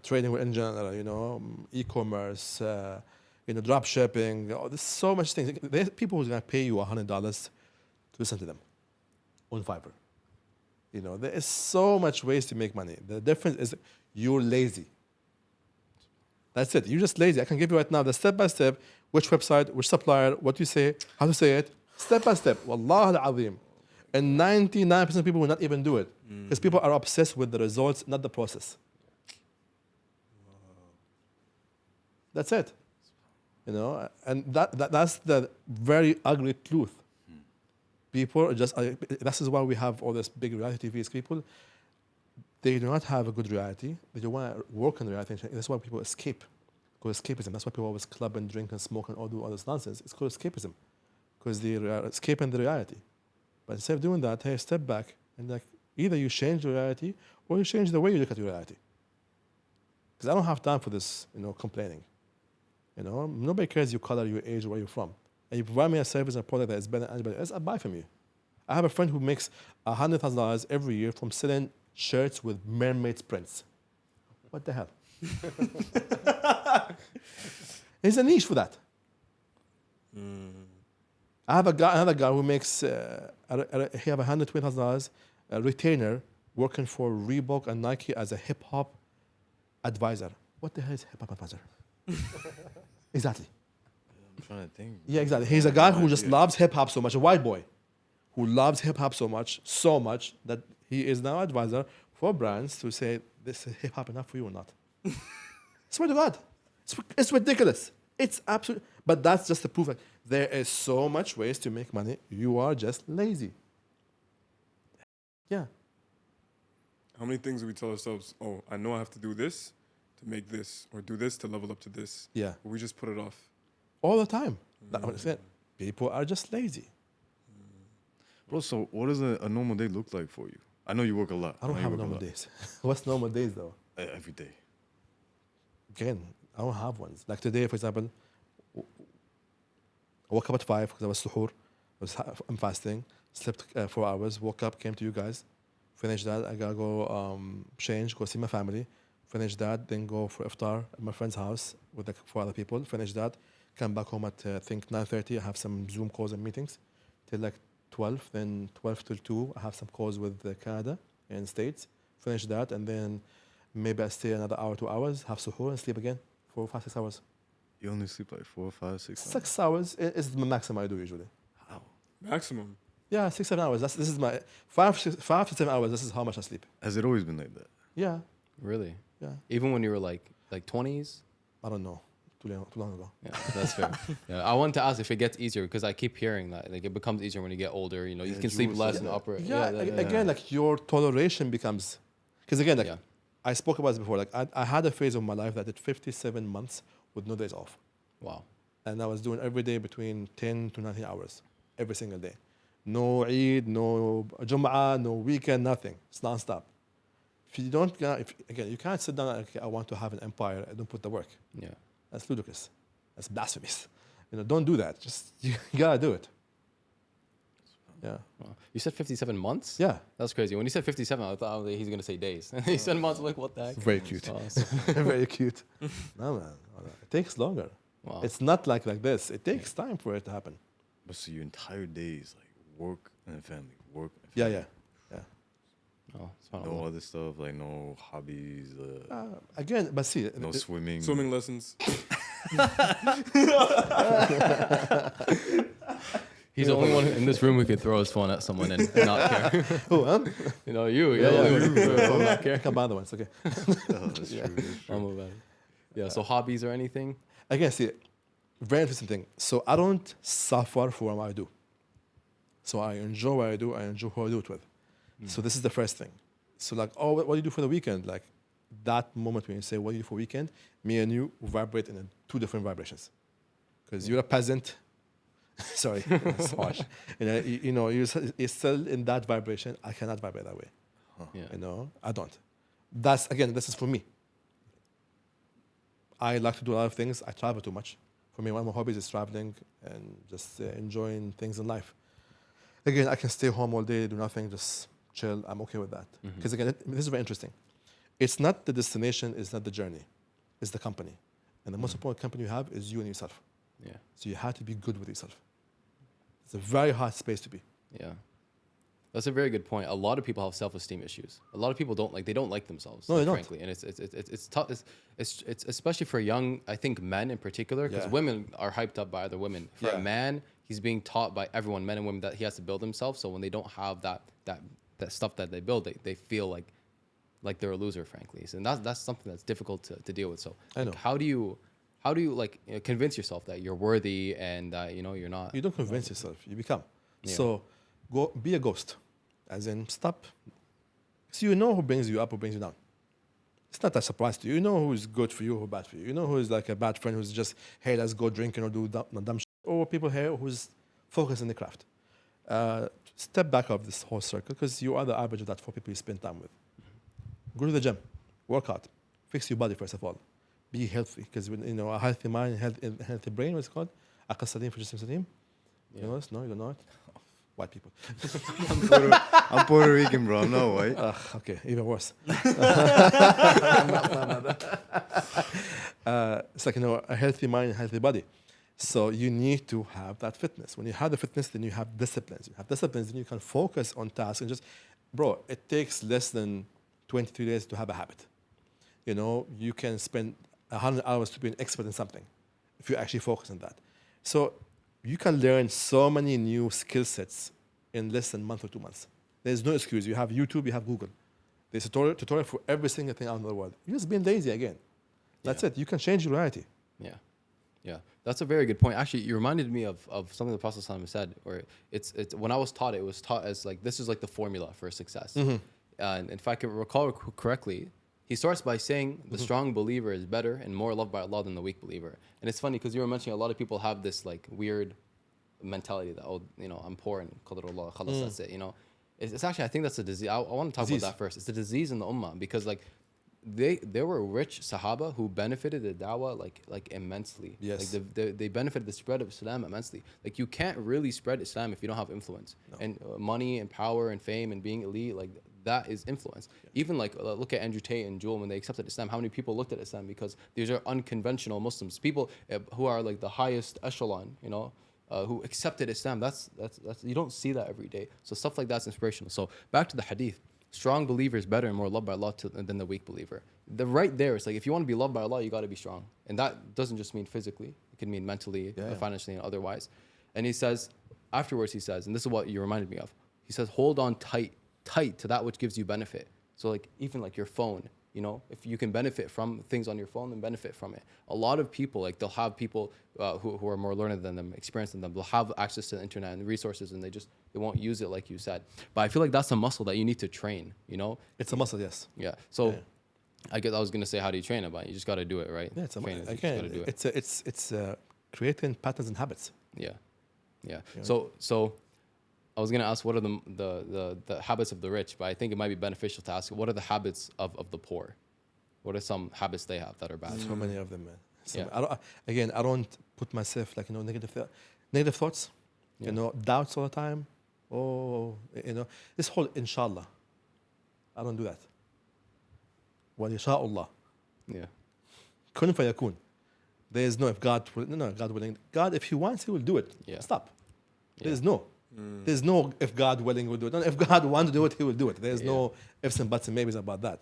trading in general, you know, e-commerce, you know, drop shipping. Oh, there's so much things. There's people who's gonna pay you $100 to listen to them on Fiverr. You know, there is so much ways to make money. The difference is you're lazy. That's it. You're just lazy. I can give you right now the step by step, which website, which supplier, what you say, how to say it, step by step. Wallah al-azim. And 99% of people will not even do it. Because people are obsessed with the results, not the process. That's it. You know, and that's the very ugly truth. People are just, this is why we have all this big reality TVs. People, they do not have a good reality. They don't want to work in reality. That's why people escape. Because escapism. That's why people always club and drink and smoke and all do all this nonsense. It's called escapism. Because they are escaping the reality. But instead of doing that, hey, step back and like either you change the reality or you change the way you look at your reality. Because I don't have time for this, you know, complaining. You know, nobody cares your color, your age, or where you're from. And you provide me a service and product that is better than anybody else, I buy from you. I have a friend who makes $100,000 every year from selling shirts with mermaid prints. What the hell? There's a niche for that. I have another guy who makes, he have $120,000 a retainer working for Reebok and Nike as a hip hop advisor. What the hell is hip hop advisor? Exactly. I'm trying to think. Yeah, exactly. He's a guy who just loves hip hop so much, a white boy who loves hip hop so much that he is now advisor for brands to say, this is hip hop enough for you or not. Swear to God. It's ridiculous. It's absolute. But that's just the proof that there is so much ways to make money. You are just lazy. Yeah. How many things do we tell ourselves, oh, I know I have to do this to make this, or do this to level up to this? Yeah. But we just put it off. All the time. That's what I said. People are just lazy. Bro, so what does a normal day look like for you? I know you work a lot. I don't know you have work a normal lot. days. What's normal days though? Every day. Again, I don't have ones. Like today, for example, I woke up at 5 because I was suhoor. I'm fasting. Slept 4 hours. Woke up, came to you guys. Finished that. I gotta go change, go see my family. Finish that, then go for iftar at my friend's house with like 4 other people. Finish that. Come back home at I think 9:30. I have some Zoom calls and meetings till like 12. Then 12 till 2, I have some calls with Canada and States. Finish that, and then maybe I stay another hour, 2 hours, have suhoor, and sleep again for 5, 6 hours. You only sleep like 4, 5, 6 hours? 6 hours is the maximum I do usually. How? Maximum. Yeah, 6-7 hours. This is my 5 to 7 hours. This is how much I sleep. Has it always been like that? Yeah, Really? yeah. Even when you were like 20s? I don't know. Too long ago. Yeah, that's fair. Yeah, I want to ask if it gets easier because I keep hearing that like it becomes easier when you get older. You know, you Yeah, can sleep Jules less said and that. operate. Yeah, Yeah, again, like your toleration becomes, because again, like Yeah. I spoke about this before. Like I had a phase of my life that did 57 months with no days off, Wow. and I was doing every day between 10 to 19 hours every single day. No Eid, no Jum'ah, no weekend, nothing. It's non-stop. If you don't, again, you can't sit down and, okay, I want to have an empire. I don't put the work. Yeah. That's ludicrous. That's blasphemous. You know, don't do that. Just you gotta do it. Yeah. Wow. You said 57 months? Yeah. That's crazy. When you said 57, I thought he's going to say days. And he said months. I'm like, what the heck? Very cute. Wow. Very cute. No man, it takes longer. Wow. It's not like this. It takes time for it to happen. But so your entire day is like work and family, work and Yeah, family. yeah, Oh, subhanallah. No other stuff, like no hobbies, yeah. Again, but see, no swimming. Swimming lessons. He's the only one in this room who could throw his phone at someone and not care. oh, huh? You know, you. You're the only one who could throw your phone and not care. Come by the ones, okay. Oh, that's Yeah. true. That's true. I'm about it. Yeah, so hobbies or anything? Again, see, very interesting thing. So I don't suffer for what I do. So I enjoy what I do. I enjoy who I do it with. So this is the first thing. So like, oh, what do you do for the weekend? Like that moment when you say, what do you do for weekend? Me and you vibrate in two different vibrations. Because you're a peasant. Sorry, it's harsh. You know, you're still in that vibration. I cannot vibrate that way. Yeah. You know, I don't. This is for me. I like to do a lot of things. I travel too much. For me, one of my hobbies is traveling and just enjoying things in life. Again, I can stay home all day, do nothing, just chill. I'm okay with that. Because again, this is very interesting. It's not the destination, it's not the journey. It's the company. And the most important company you have is you and yourself. Yeah. So you have to be good with yourself. It's a very hard space to be. Yeah. That's a very good point. A lot of people have self-esteem issues. A lot of people don't like themselves. No, they don't. Frankly, and it's tough. It's especially for young. I think men in particular, because Yeah. women are hyped up by other women. For Yeah. a man, he's being taught by everyone, men and women, that he has to build himself. So when they don't have that stuff that they build, they feel like they're a loser, frankly. So, and that's something that's difficult to deal with. So I know. like, how do you convince yourself that you're worthy and that you're not? You don't convince yourself, you become. Yeah. So go be a ghost. As in, stop. So you know who brings you up, who brings you down. It's not a surprise to you. You know who's good for you, who's bad for you. You know who's like a bad friend who's just, hey, let's go drinking or do dumb shit. Or people here who's focused on the craft. Step back of this whole circle because you are the average of that 4 people you spend time with. Go to the gym, work out, fix your body first of all. Be healthy because a healthy mind, healthy brain, what's it called? Aqal salim for Jism salim. You know this? No, you don't know it? White people. I'm Puerto Rican, bro. I'm not white. Okay, even worse. It's like, a healthy mind, healthy body. So you need to have that fitness. When you have the fitness, then you have disciplines. You have disciplines, then you can focus on tasks and just, bro, it takes less than 23 days to have a habit. You can spend 100 hours to be an expert in something if you actually focus on that. So you can learn so many new skill sets in less than a month or 2 months. There's no excuse. You have YouTube, you have Google. There's a tutorial for every single thing out in the world. You're just being lazy again. That's it. You can change your reality. Yeah. Yeah. That's a very good point. Actually, you reminded me of something the Prophet ﷺ said, or it's when I was taught it was taught as like, this is like the formula for success. And if I can recall correctly, he starts by saying the strong believer is better and more loved by Allah than the weak believer. And it's funny because you were mentioning a lot of people have this like weird mentality that, I'm poor and qadarullah, khalas, that's it, It's actually, I think that's a disease. I want to talk about that first. It's a disease in the ummah because like there were rich Sahaba who benefited the da'wah like immensely. Yes. Like they benefited the spread of Islam immensely. Like you can't really spread Islam if you don't have influence. No. And money and power and fame and being elite, like that is influence. Yeah. Even like look at Andrew Tate and Jewel when they accepted Islam. How many people looked at Islam because these are unconventional Muslims, people who are like the highest echelon, who accepted Islam. That's you don't see that every day. So stuff like that's inspirational. So back to the hadith. Strong believer is better and more loved by Allah than the weak believer. Right there, it's like if you want to be loved by Allah, you got to be strong. And that doesn't just mean physically. It can mean mentally, financially, and otherwise. And he says, afterwards he says, and this is what you reminded me of. He says, hold on tight to that which gives you benefit. So like even like your phone, you know, if you can benefit from things on your phone, then benefit from it. A lot of people, like they'll have people who are more learned than them, experienced than them, they'll have access to the internet and resources, and they won't use it like you said. But I feel like that's a muscle that you need to train, you know? It's a muscle, yes. Yeah. So I guess I was gonna say, how do you train it? But you just got to do it, right? Yeah, it's a, Train it, you just again, gotta do it. it's creating patterns and habits. Yeah. So I was gonna ask, what are the habits of the rich? But I think it might be beneficial to ask, what are the habits of the poor? What are some habits they have that are bad? So many of them, man. Yeah. I don't put myself like, you know, negative thoughts, you know, doubts all the time. Oh, you know, this whole inshallah. I don't do that. وَإِنْشَاءُ Yeah. كُن فَيَكُونُ. There is no if God will, no, God willing. God, if He wants, He will do it. Yeah. Stop. Yeah. There's no. There's no if God willing will do it. No, if God wants to do it, He will do it. There's no ifs and buts and maybes about that.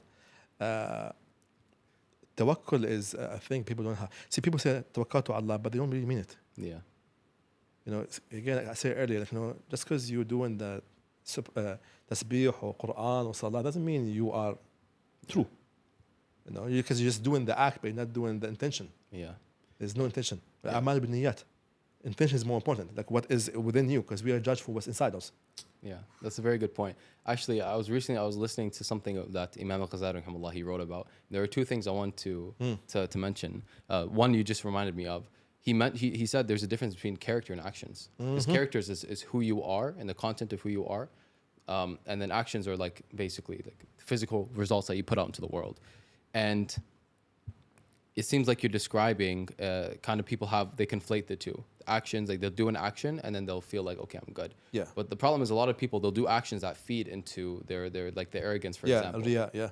Tawakkul is a thing people don't have. See, people say tawakkal to Allah, but they don't really mean it. Yeah. You know, again, like I said earlier, like, you know, just because you're doing the tasbih or Quran or Salah doesn't mean you are true. You know, because you're just doing the act, but you're not doing the intention. Yeah. There's no intention. Amal bin-niyat. Intention is more important. Like what is within you, because we are judged for what's inside us. Yeah, that's a very good point. Actually, I was listening to something that Imam al-Ghazali rahimahullah, he wrote about. There are two things I want to mention. One you just reminded me of. He said there's a difference between character and actions. Because characters is who you are and the content of who you are, and then actions are like basically like physical results that you put out into the world. And it seems like you're describing kind of people they conflate the two. Actions, like they'll do an action and then they'll feel like, okay, I'm good. Yeah. But the problem is a lot of people, they'll do actions that feed into their like their arrogance, for example. Yeah.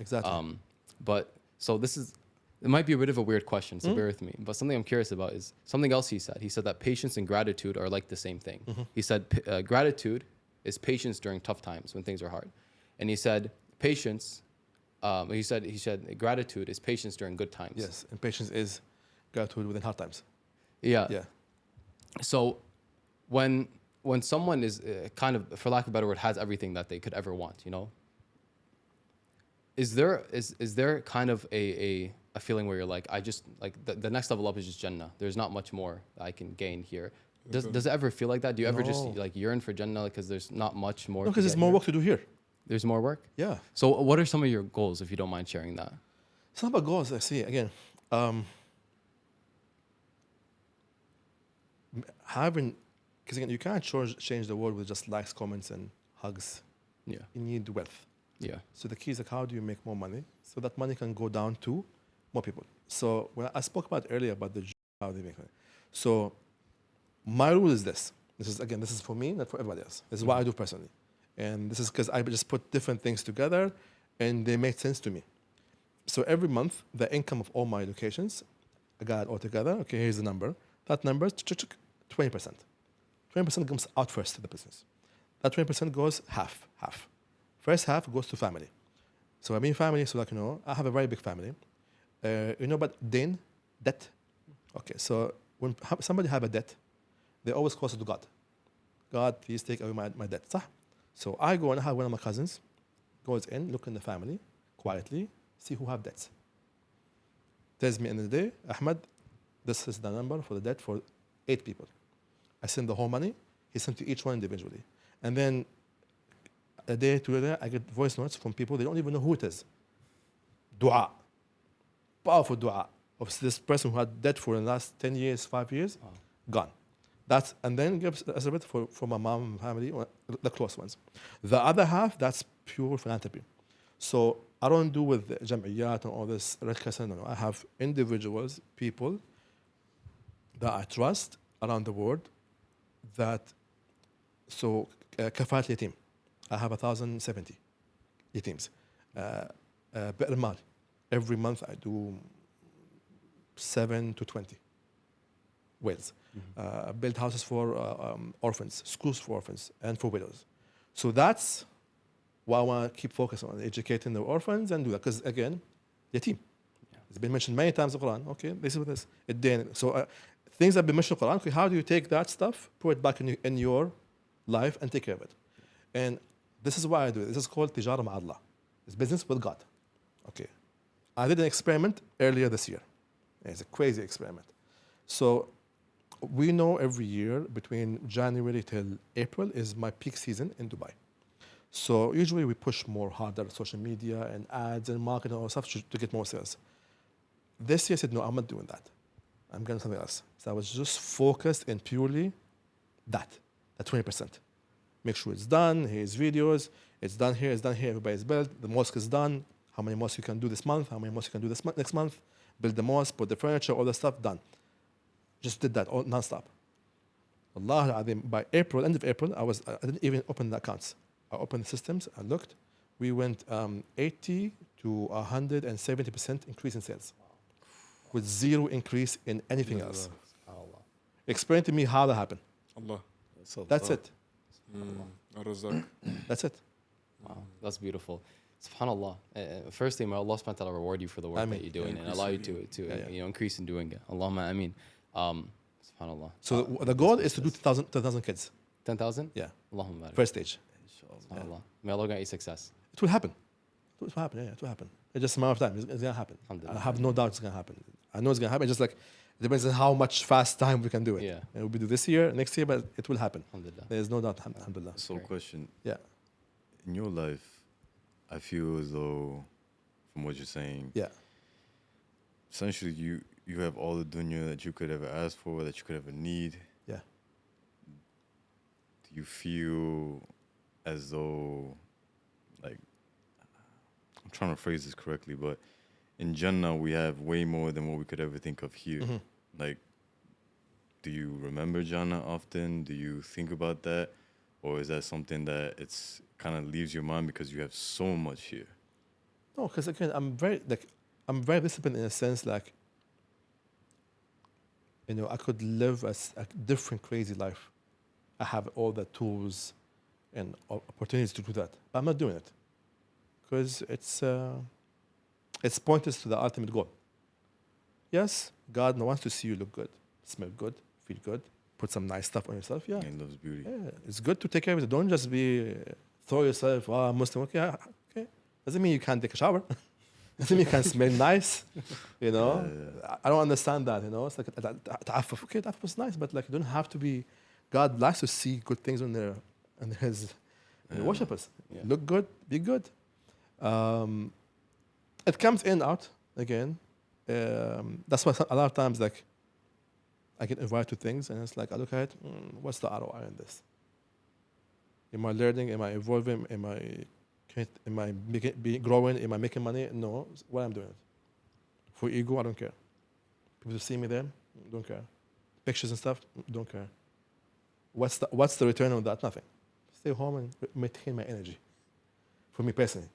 Exactly. But so it might be a bit of a weird question, so bear with me. But something I'm curious about is something else he said. He said that patience and gratitude are like the same thing. He said gratitude is patience during tough times when things are hard. And he said patience, he said gratitude is patience during good times. Yes, and patience is gratitude within hard times. Yeah. Yeah. So when someone is kind of, for lack of a better word, has everything that they could ever want, you know, is there kind of a feeling where you're like, I just like the next level up is just Jannah. There's not much more I can gain here. Does it ever feel like that? Do you ever just like yearn for Jannah because there's not much more? No, because there's more work to do here. There's more work? Yeah. So what are some of your goals, if you don't mind sharing that? It's not about goals. I see again. Because again, you can't change the world with just likes, comments, and hugs. Yeah. You need wealth. Yeah. So the key is like, how do you make more money so that money can go down to more people? So when I spoke about earlier about how they make money. So my rule is this. This is for me, not for everybody else. This is what I do personally. And this is because I just put different things together and they make sense to me. So every month, the income of all my educations, I got it all together. Okay, here's the number. That number is 20%. 20% comes out first to the business. That 20% goes half. First half goes to family. So I mean family, so like, you know, I have a very big family. You know about debt? Okay, so when somebody have a debt, they always call it to God. God, please take away my debt. So I go and have one of my cousins, goes in, look in the family, quietly, see who have debts. Tells me in the day, Ahmed, this is the number for the debt for 8 people. I send the whole money, he sent to each one individually. And then a day, 2 days, I get voice notes from people, they don't even know who it is. Dua. Powerful dua of this person who had debt for the last 10 years, 5 years, gone. And then gives a bit for my mom, family, or the close ones. The other half, that's pure philanthropy. So I don't do with jam'iyat and all this. No. I have individuals, people that I trust around the world kafat yatim. I have 1,070 yatims. Bi'r mal. Every month I do 7 to 20 wells. Build houses for orphans, schools for orphans, and for widows. So that's what I want to keep focus on, educating the orphans and do that. Because again, yatim. It's been mentioned many times in the Quran. Okay, this is what this. So things that have been mentioned in the Quran. Okay, how do you take that stuff, put it back in your life, and take care of it? And this is why I do it. This is called tijara ma'allah. It's business with God. Okay. I did an experiment earlier this year. It's a crazy experiment. So we know every year between January till April is my peak season in Dubai. So usually we push more harder social media and ads and marketing and all stuff to get more sales. This year I said, no, I'm not doing that. I'm going to do something else. So I was just focused in purely that 20%. Make sure it's done. Here's videos. It's done here. It's done here. Everybody's built. The mosque is done. How many mosques you can do this month? How many mosques you can do this next month? Build the mosque, put the furniture, all the stuff done. Just did that all non-stop. Allah, by April, end of April, I didn't even open the accounts. I opened the systems. I looked. We went 80 to 170% increase in sales, with zero increase in anything else. Explain to me how that happened. Allah. That's it. Ar-Razzaq. That's it. Wow, that's beautiful. SubhanAllah. Firstly, may Allah subhanahu wa ta'ala reward you for the work Ameen. that you're doing and allow you to increase in doing it. Allahumma ameen. SubhanAllah. So the goal is to do 2,000 kids. 10,000? Yeah. Allahumma barik. First stage. SubhanAllah. May Allah grant you success. It will happen. It will happen. Yeah, it will happen. It's just a matter of time. It's going to happen. I have no doubt it's going to happen. I know it's going to happen. It's just like it depends on how much fast time we can do it. Yeah. And we'll do this year, next year, but it will happen. Alhamdulillah. There's no doubt. Alhamdulillah. So, Great. question. Yeah. In your life, I feel as though, from what you're saying, Yeah. essentially you have all the dunya that you could ever ask for, that you could ever need. Yeah. Do you feel as though, like, I'm trying to phrase this correctly, but in Jannah we have way more than what we could ever think of here. Mm-hmm. Like, do you remember Jannah often? Do you think about that? Or is that something that it's kind of leaves your mind because you have so much here? No, because again, I'm very disciplined in a sense, like, I could live a different crazy life. I have all the tools and opportunities to do that, but I'm not doing it because it's pointless to the ultimate goal. Yes, God wants to see you look good, smell good, feel good, put some nice stuff on yourself. Yeah, He loves beauty. yeah, it's good to take care of it. Don't just throw yourself. Oh, I'm Muslim. Okay, okay. Doesn't mean you can't take a shower. Doesn't mean you can't smell nice. I don't understand that. It's like ta'affuf. Okay, ta'affuf is nice, but like you don't have to be. God likes to see good things on His worshippers. Yeah. Look good, be good. It comes in out again. That's why a lot of times like I get invited to things and it's like I look at it. What's the ROI in this? Am I learning? Am I evolving? Am I growing? Am I making money? No. Why I'm doing it? For ego, I don't care. People to see me there, don't care. Pictures and stuff, don't care. What's the return on that? Nothing. Stay home and maintain my energy. For me personally.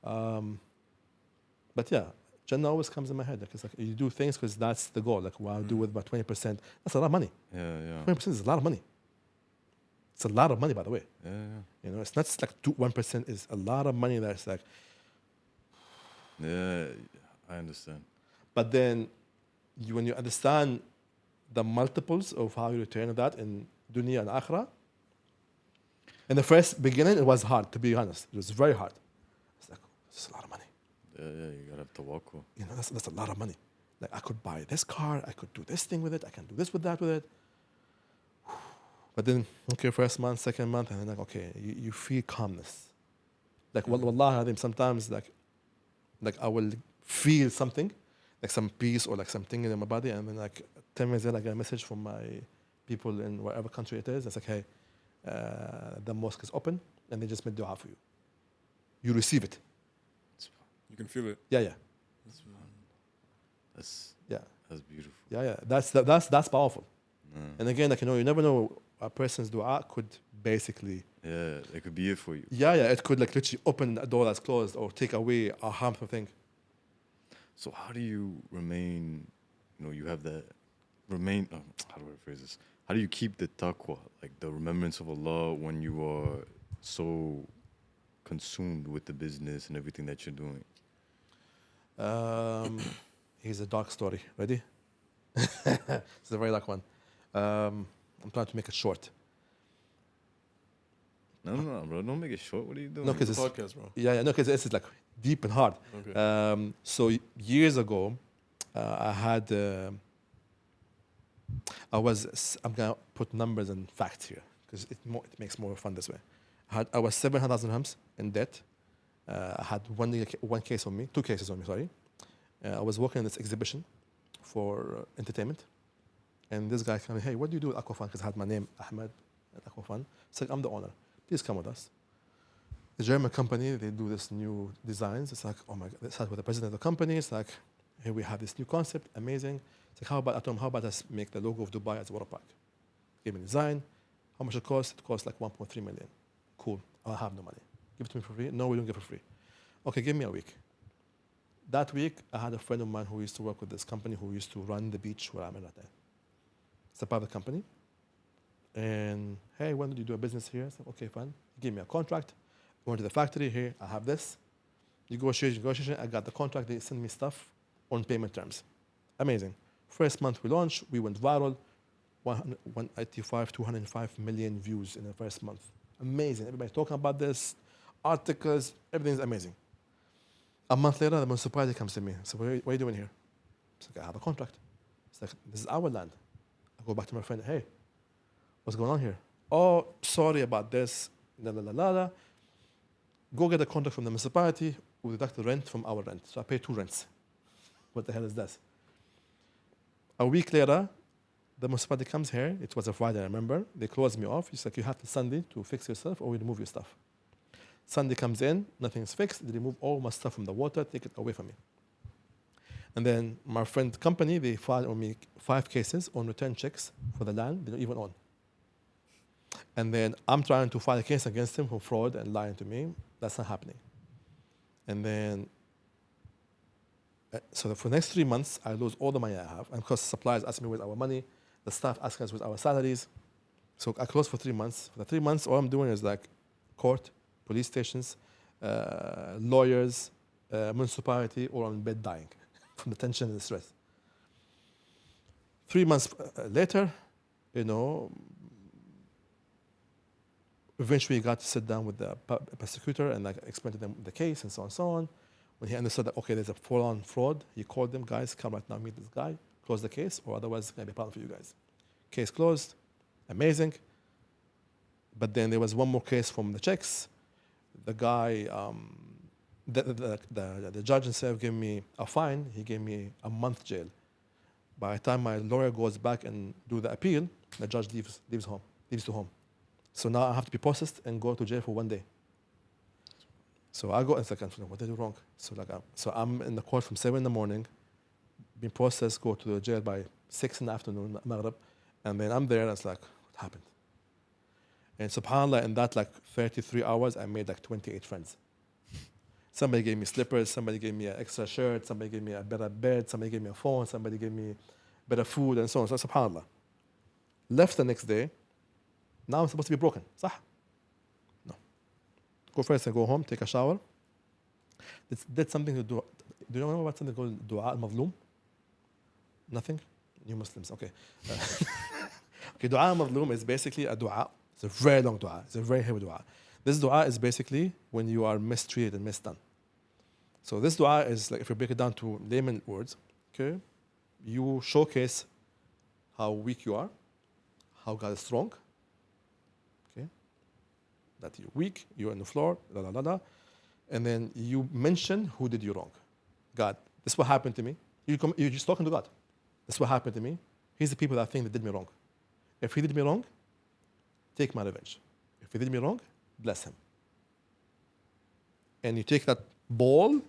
But yeah, Jannah always comes in my head. Like, it's like you do things because that's the goal. Like, what I do with my 20%, that's a lot of money. Yeah. 20% is a lot of money. It's a lot of money, by the way. Yeah. It's not like 1% is a lot of money. That's like, Yeah, I understand. but then when you understand the multiples of how you return that in dunya and akhirah, in the first beginning, it was hard, to be honest. It was very hard. It's like, this is a lot of money. Yeah, you gotta have tawakkul. That's a lot of money. Like, I could buy this car, I could do this thing with it, I can do this with that with it. But then, okay, first month, second month, and then like, okay, you feel calmness. Like, wallah, sometimes like I will feel something, like some peace or like something in my body, and then like 10 minutes later, I get a message from my people in whatever country it is. It's like, hey, the mosque is open, and they just made dua for you. You receive it. You can feel it. Yeah. That's beautiful. Yeah. That's powerful. And again, like, you never know, a person's dua could basically. Yeah, it could be it for you. Yeah. It could like literally open a door that's closed or take away a harmful thing. So how do you remain? You have that remain. How do I phrase this? How do you keep the taqwa, like the remembrance of Allah, when you are so consumed with the business and everything that you're doing? Here's a dark story. Ready? It's a very dark one. I'm trying to make it short. No, bro. Don't make it short. What are you doing? No, because It's it's a podcast, bro. yeah, no, because it's like deep and hard. Okay. So years ago, I had. I'm gonna put numbers and facts here because it makes more fun this way. I was 700,000 dirhams in debt. I had one case on me, 2 cases on me. Sorry. I was working in this exhibition for entertainment, and this guy came, hey, what do you do with Aquafan? Because I had my name Ahmed at Aquafan. It's like, I'm the owner. Please come with us. The German company, they do this new designs. It's like, oh my God, that's with the president of the company. It's like, here we have this new concept, amazing. It's like, how about us make the logo of Dubai as a water park? Give me design. How much it costs? It costs like 1.3 million. Cool. I have no money. Give it to me for free. No, we don't give it for free. Okay, give me a week. That week, I had a friend of mine who used to work with this company who used to run the beach where I'm in right now. It's a private company. And hey, when did you do a business here? I said, okay, fine. He gave me a contract. I went to the factory. Here, I have this. Negotiation. I got the contract. They sent me stuff on payment terms. Amazing. First month we launched, we went viral. 205 million views in the first month. Amazing. Everybody's talking about this. Articles, everything's amazing. A month later, the municipality comes to me. So what are you doing here? It's like, I have a contract. It's like, this is our land. I go back to my friend, hey, what's going on here? Oh, sorry about this. La, la, la, la, la. Go get a contract from the municipality. We deduct the rent from our rent. So I pay 2 rents. What the hell is this? A week later, the municipality comes here. It was a Friday, I remember. They closed me off. It's like, you have to Sunday to fix yourself or we remove your stuff. Sunday comes in, nothing is fixed. They remove all my stuff from the water, take it away from me. And then my friend company, they filed on me 5 cases on return checks for the land they don't even own. And then I'm trying to file a case against him for fraud and lying to me. That's not happening. And then, so for the next 3 months, I lose all the money I have. And because suppliers ask me where's our money, the staff ask us where's our salaries. So I close for 3 months. For the 3 months, all I'm doing is like court, police stations, lawyers, municipality, or on bed dying from the tension and the stress. 3 months later, eventually got to sit down with the prosecutor and like explain to them the case and so on and so on. When he understood that, okay, there's a full-on fraud, he called them, guys, come right now, meet this guy, close the case, or otherwise it's going to be a problem for you guys. Case closed, amazing. But then there was one more case from the checks. The guy, the judge instead of giving me a fine, he gave me a month jail. By the time my lawyer goes back and do the appeal, the judge leaves to home. So now I have to be processed and go to jail for 1 day. So I go and it's like, what did I do wrong? So I'm in the court from 7 in the morning, being processed, go to the jail by 6 in the afternoon, Maghrib, and then I'm there and it's like, what happened? And subhanAllah, in that like 33 hours, I made like 28 friends. Somebody gave me slippers, somebody gave me an extra shirt, somebody gave me a better bed, somebody gave me a phone, somebody gave me better food, and so on. So subhanAllah. Left the next day, now I'm supposed to be broken. Sah? No. Go first and go home, take a shower. Did something to do. Do you know about something called Dua al-Mazlum? Nothing? New Muslims, okay. Okay, Dua al-Mazlum is basically a dua. It's a very long dua. It's a very heavy dua. This dua is basically when you are mistreated and misdone. So this dua is like, if you break it down to layman words, okay, you showcase how weak you are, how God is strong, okay, that you're weak, you're on the floor, la la la la, and then you mention who did you wrong. God, this is what happened to me. You're just talking to God. This is what happened to me. Here's the people that I think that did me wrong. If he did me wrong, take my revenge. If he did me wrong, bless him. And you take that ball,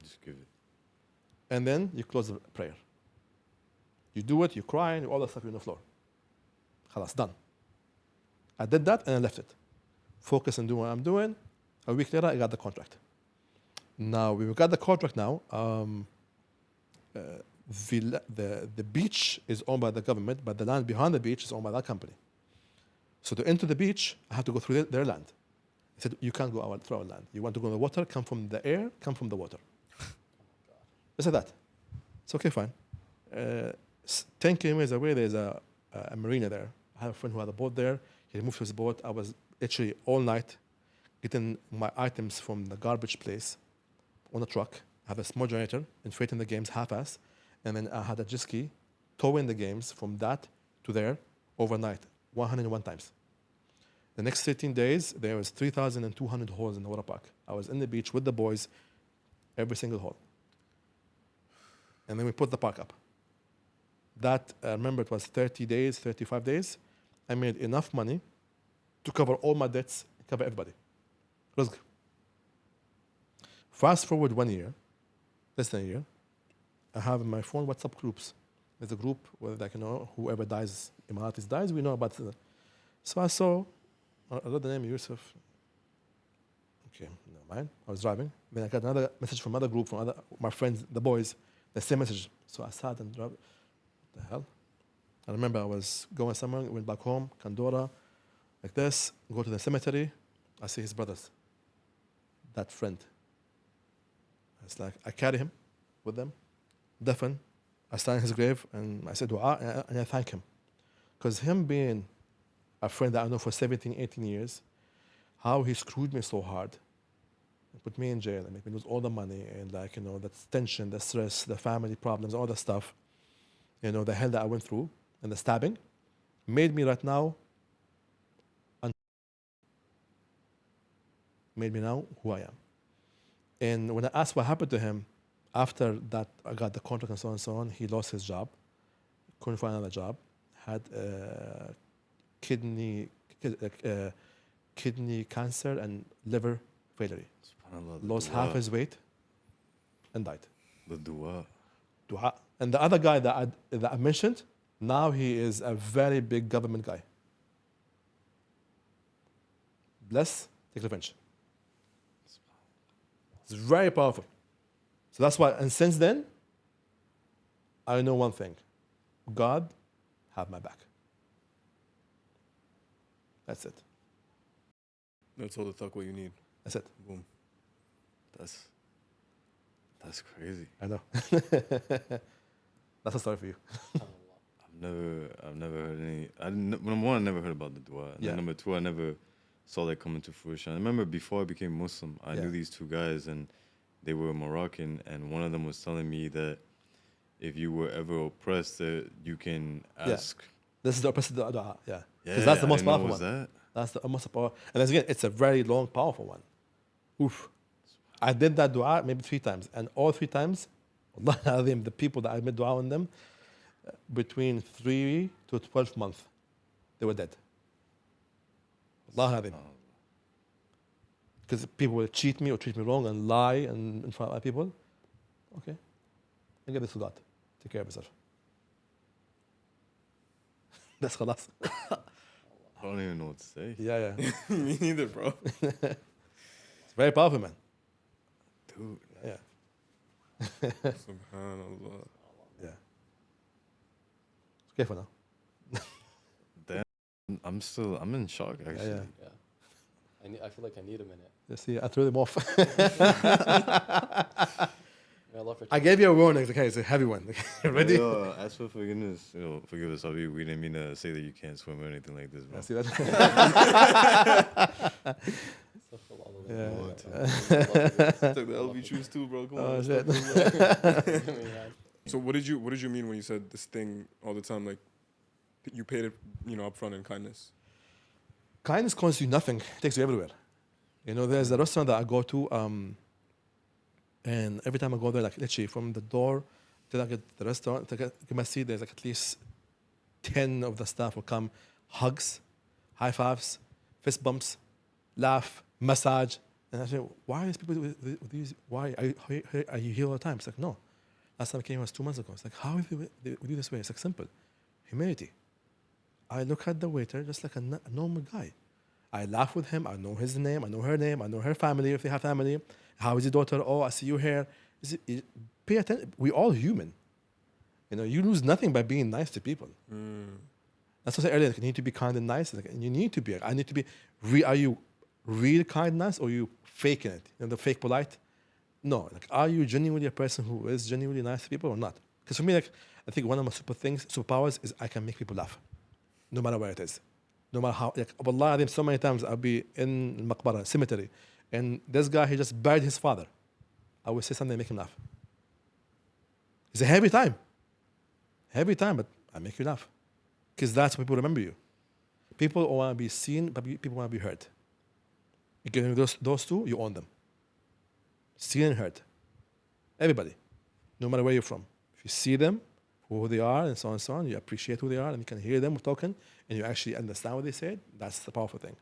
Just give it. and then you close the prayer. You do it, you cry, and all that stuff, you're on the floor. Khalas, done. I did that and I left it. Focus on doing what I'm doing. A week later, I got the contract. Now, we got the contract now. The beach is owned by the government, but the land behind the beach is owned by that company. So to enter the beach, I have to go through their land. He said, you can't go through our land. You want to go in the water, come from the air, come from the water. Just like that. It's okay, fine. 10 kilometers away, there's a marina there. I have a friend who had a boat there. He moved his boat. I was literally all night getting my items from the garbage place on a truck. I have a small generator, inflating the games half-ass. And then I had a jet ski towing the games from that to there overnight, 101 times. The next 13 days, there was 3,200 holes in the water park. I was in the beach with the boys, every single hole. And then we put the park up. That, I remember it was 30 days, 35 days. I made enough money to cover all my debts, cover everybody. Rizq. Fast forward 1 year, less than a year, I have in my phone WhatsApp groups. There's a group where, like, whoever dies, Emiratis dies, we know about it. So I saw, I read the name Yusuf. Okay, never mind. I was driving. Then I got another message from another group, from my friends, the boys, the same message. So I sat and drove. What the hell? I remember I was going somewhere, went back home, Kandora, like this, go to the cemetery. I see his brothers, that friend. It's like, I carry him with them, deafen. I stand in his grave and I say dua and I thank him. Because him being a friend that I know for 17, 18 years, how he screwed me so hard, and put me in jail and made me lose all the money and, like, the tension, the stress, the family problems, all the stuff, the hell that I went through and the stabbing, made me right now, made me now who I am. And when I asked what happened to him, after that I got the contract and so on, he lost his job, couldn't find another job, had kidney cancer and liver failure. Lost half his weight and died. The dua. Dua. And the other guy that I mentioned, now he is a very big government guy. Bless, take revenge. It's very powerful. So that's why, and since then, I know one thing. God have my back. That's it. That's all the taqwa you need. That's it. Boom. That's crazy. I know. That's a story for you. I've never heard any. Number one, I never heard about the dua. And then number two, I never saw that come into fruition. I remember before I became Muslim, I knew these two guys, and they were Moroccan, and one of them was telling me that if you were ever oppressed, that you can ask. This is the oppressed dua. Yeah. Because Yeah, that's the I most didn't know powerful it was one. that. That's the most powerful. And again, it's a very long, powerful one. Oof. I did that dua maybe 3 times, and all 3 times, Allah, the people that I made dua on them, between 3 to 12 months, they were dead. Allah, because people will cheat me or treat me wrong and lie in front of other people. Okay, I give this to God. Take care of yourself. That's khalas. I don't even know what to say. Yeah. Me neither, bro. It's very powerful, man. Dude. Yeah. Subhanallah. Yeah. It's okay for now. Damn, I'm in shock, actually. Yeah. I feel like I need a minute. You see, I threw them off. May Allah protect I gave you a warning. Okay, it's a heavy one. Ready? Ask for forgiveness. Forgive us, Abi. We didn't mean to say that you can't swim or anything like this, bro. I see that. Took the LV shoes too, bro. Come Oh on. shit. So what did you mean when you said this thing all the time? Like you paid it, up front in kindness. Kindness costs you nothing. It takes you everywhere. There's a restaurant that I go to, and every time I go there, like literally from the door till I get to the restaurant, to get my seat, there's like at least 10 of the staff will come, hugs, high fives, fist bumps, laugh, massage. And I say, why are these people with these? Why are you here all the time? It's like, no. Last time I came was 2 months ago. It's like, how do we do this way? It's like simple. Humanity. I look at the waiter just like a normal guy. I laugh with him. I know his name. I know her name. I know her family if they have family. How is your daughter? Oh, I see you here. Pay attention. We're all human. You lose nothing by being nice to people. That's what I said earlier. Like, you need to be kind and nice. Like, you need to be. I need to be. Are you real kind and nice, or are you faking it? The fake polite. No. Like, are you genuinely a person who is genuinely nice to people or not? Because for me, like, I think one of my superpowers is I can make people laugh, no matter where it is, no matter how. Like, wallah, I think so many times I'll be in Maqbara cemetery, and this guy he just buried his father. I will say something and make him laugh. It's a heavy time, but I make you laugh, because that's what people remember you. People want to be seen, but people want to be heard. You get those two, you own them. Seen and heard. Everybody, no matter where you're from. If you see them, who they are, and so on, you appreciate who they are, and you can hear them talking, and you actually understand what they said, that's the powerful thing.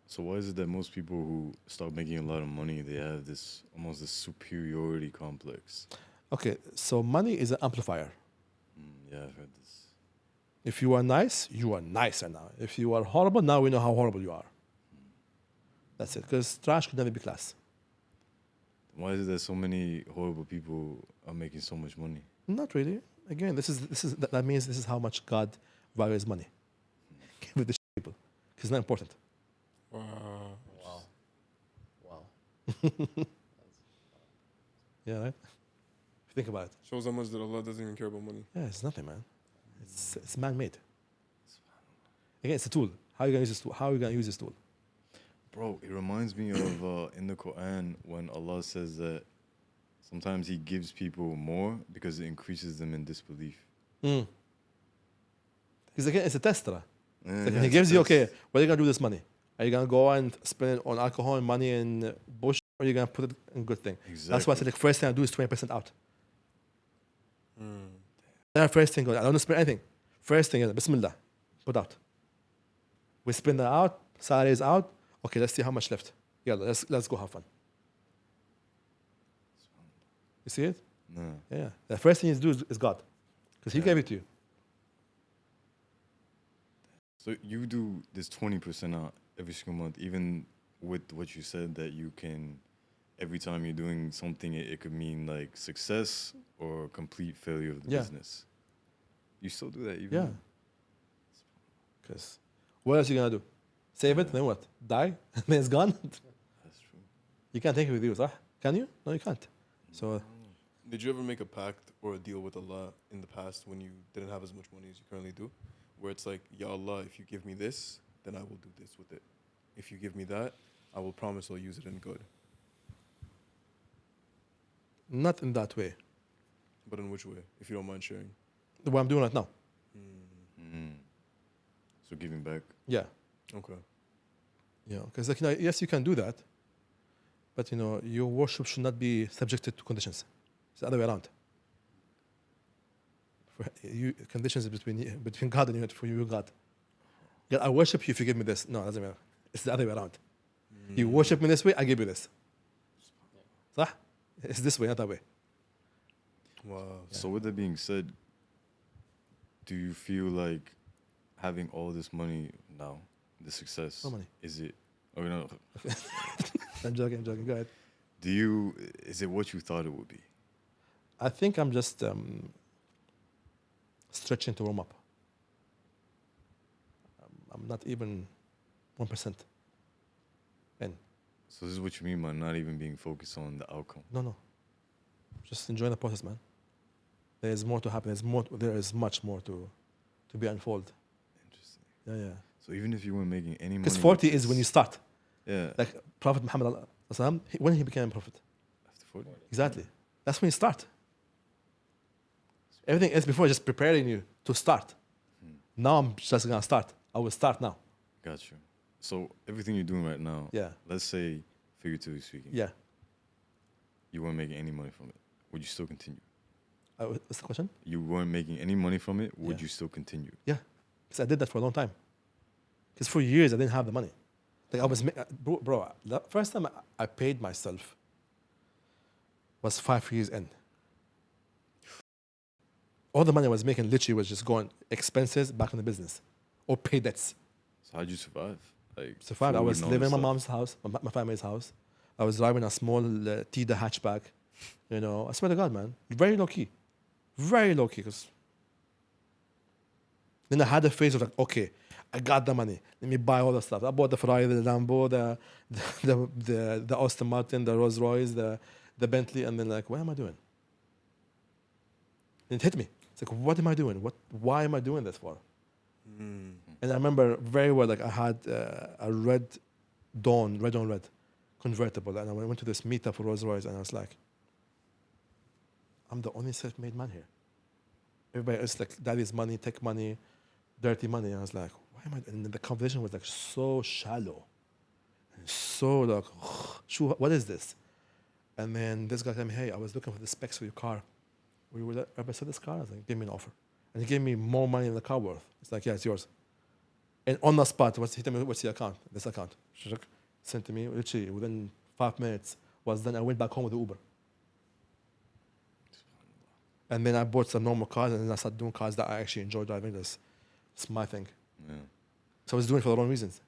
So why is it that most people who start making a lot of money, they have this almost this superiority complex? Okay, so money is an amplifier. Yeah, I've heard this. If you are nice, you are nicer now. If you are horrible, now we know how horrible you are. That's it, because trash could never be class. Why is it that so many horrible people are making so much money? Not really. Again, that means this is how much God values money. Give it to people, because it's not important. Wow. Yeah, right? Think about it. Shows how much that Allah doesn't even care about money. Yeah, it's nothing, man. It's man-made. Again, it's a tool. How are you gonna use this tool? How are you gonna use this tool? Bro, it reminds me of in the Quran when Allah says that sometimes He gives people more because it increases them in disbelief. Because again, it's a tester. Yeah, Like yeah, he it's gives a you, test. okay, what are you gonna do with this money? Are you gonna go and spend it on alcohol and money and bush, or are you gonna put it in good thing? Exactly. That's why I said, like, first thing I do is 20% out. Then first thing, I don't want to spend anything. First thing, Bismillah, put out. We spend that out, salary is out. Okay, let's see how much left. Yeah, let's go have fun. You see it? No. Yeah. The first thing you do is God, because He gave it to you. So you do this 20% out every single month, even with what you said that you can, every time you're doing something, it could mean like success or complete failure of the Yeah. business. You still do that even? Yeah. Because what else are you going to do? Save it, then what? Die? And then it's gone? That's true. You can't take it with you, صح? Can you? No, you can't. So, Did you ever make a pact or a deal with Allah in the past when you didn't have as much money as you currently do? Where it's like, Ya Allah, if you give me this, then I will do this with it. If you give me that, I will promise I'll use it in good. not in that way. But in which way, if you don't mind sharing? What I'm doing right now. So giving back. Yeah. Okay. You know, because like, yes, you can do that, but your worship should not be subjected to conditions. It's the other way around. Conditions between God and you, for you, God. God, I worship you if you give me this. No, it doesn't matter. It's the other way around. You worship me this way, I give you this. صح? It's this way, not that way. Wow. So with that being said, do you feel like having all this money now, the success, No money. is it? Oh no. I'm joking. Go ahead. Is it what you thought it would be? I think I'm just stretching to warm up. I'm not even 1% in. So this is what you mean by not even being focused on the outcome. No. Just enjoy the process, man. There is more to happen. There is much more to be unfolded. Interesting. Yeah. So even if you weren't making any money, Because 40 with is when you this- start. Yeah. Like Prophet Muhammad, when he became a prophet. After 40. Exactly. That's when you start. Everything else before is just preparing you to start. Now I'm just going to start. I will start now. Got you. So everything you're doing right now, Yeah. let's say figuratively speaking, Yeah. you weren't making any money from it. Would you still continue? What's the question? You weren't making any money from it. Would Yeah. you still continue? Yeah. Because I did that for a long time. Because for years I didn't have the money. Like I was, bro, the first time I paid myself was 5 years in. All the money I was making literally was just going expenses back in the business or pay debts. So how'd you survive? Like Survived. I food was and all living in this my stuff? mom's house, my family's house. I was driving a small Tida hatchback. I swear to God, man, very low key, very low key. Cause then I had a phase of like, okay, I got the money. Let me buy all the stuff. I bought the Ferrari, the Lambo, the Aston Martin, the Rolls Royce, the Bentley, and then like, what am I doing? And it hit me. It's like, what am I doing? Why am I doing this for? Mm. And I remember very well, like I had a red on red convertible, and I went to this meetup for Rolls Royce, and I was like, I'm the only self-made man here. Everybody else like daddy's money, tech money, dirty money. And I was like, why am I? And the conversation was like so shallow, and so like, what is this? And then this guy told me, hey, I was looking for the specs for your car. Will you ever sell this car? I was like, give me an offer. And he gave me more money than the car worth. It's like, yeah, it's yours. And on the spot, he told me, what's the account? This account. Sent to me, literally within 5 minutes was done. I went back home with the Uber. And then I bought some normal cars, and then I started doing cars that I actually enjoy driving. It's my thing. Yeah. So I was doing it for the wrong reasons.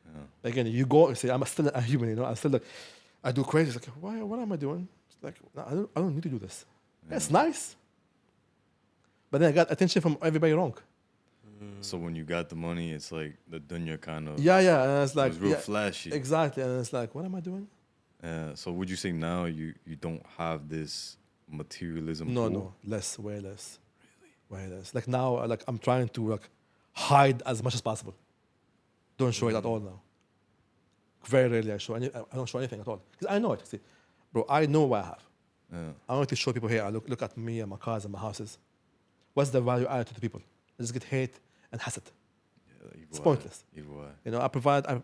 Yeah. Again, you go and say, I'm still a human, you know. I still like, I do crazy. It's like, what am I doing? It's like, no, I don't need to do this. Yeah. It's nice. But then I got attention from everybody wrong. So when you got the money, it's like the dunya kind of. Yeah. And it's like, it was real flashy. Exactly. And it's like, what am I doing? So would you say now you don't have this materialism? No, less, way less. Really? Way less. Like now, like I'm trying to like hide as much as possible. Don't show it at all now. Very rarely I show I don't show anything at all. Because I know it. See, bro, I know what I have. Yeah. I want to show people here, look at me and my cars and my houses. What's the value added to the people? I just get hate and hasad. It's pointless. Either way. You know,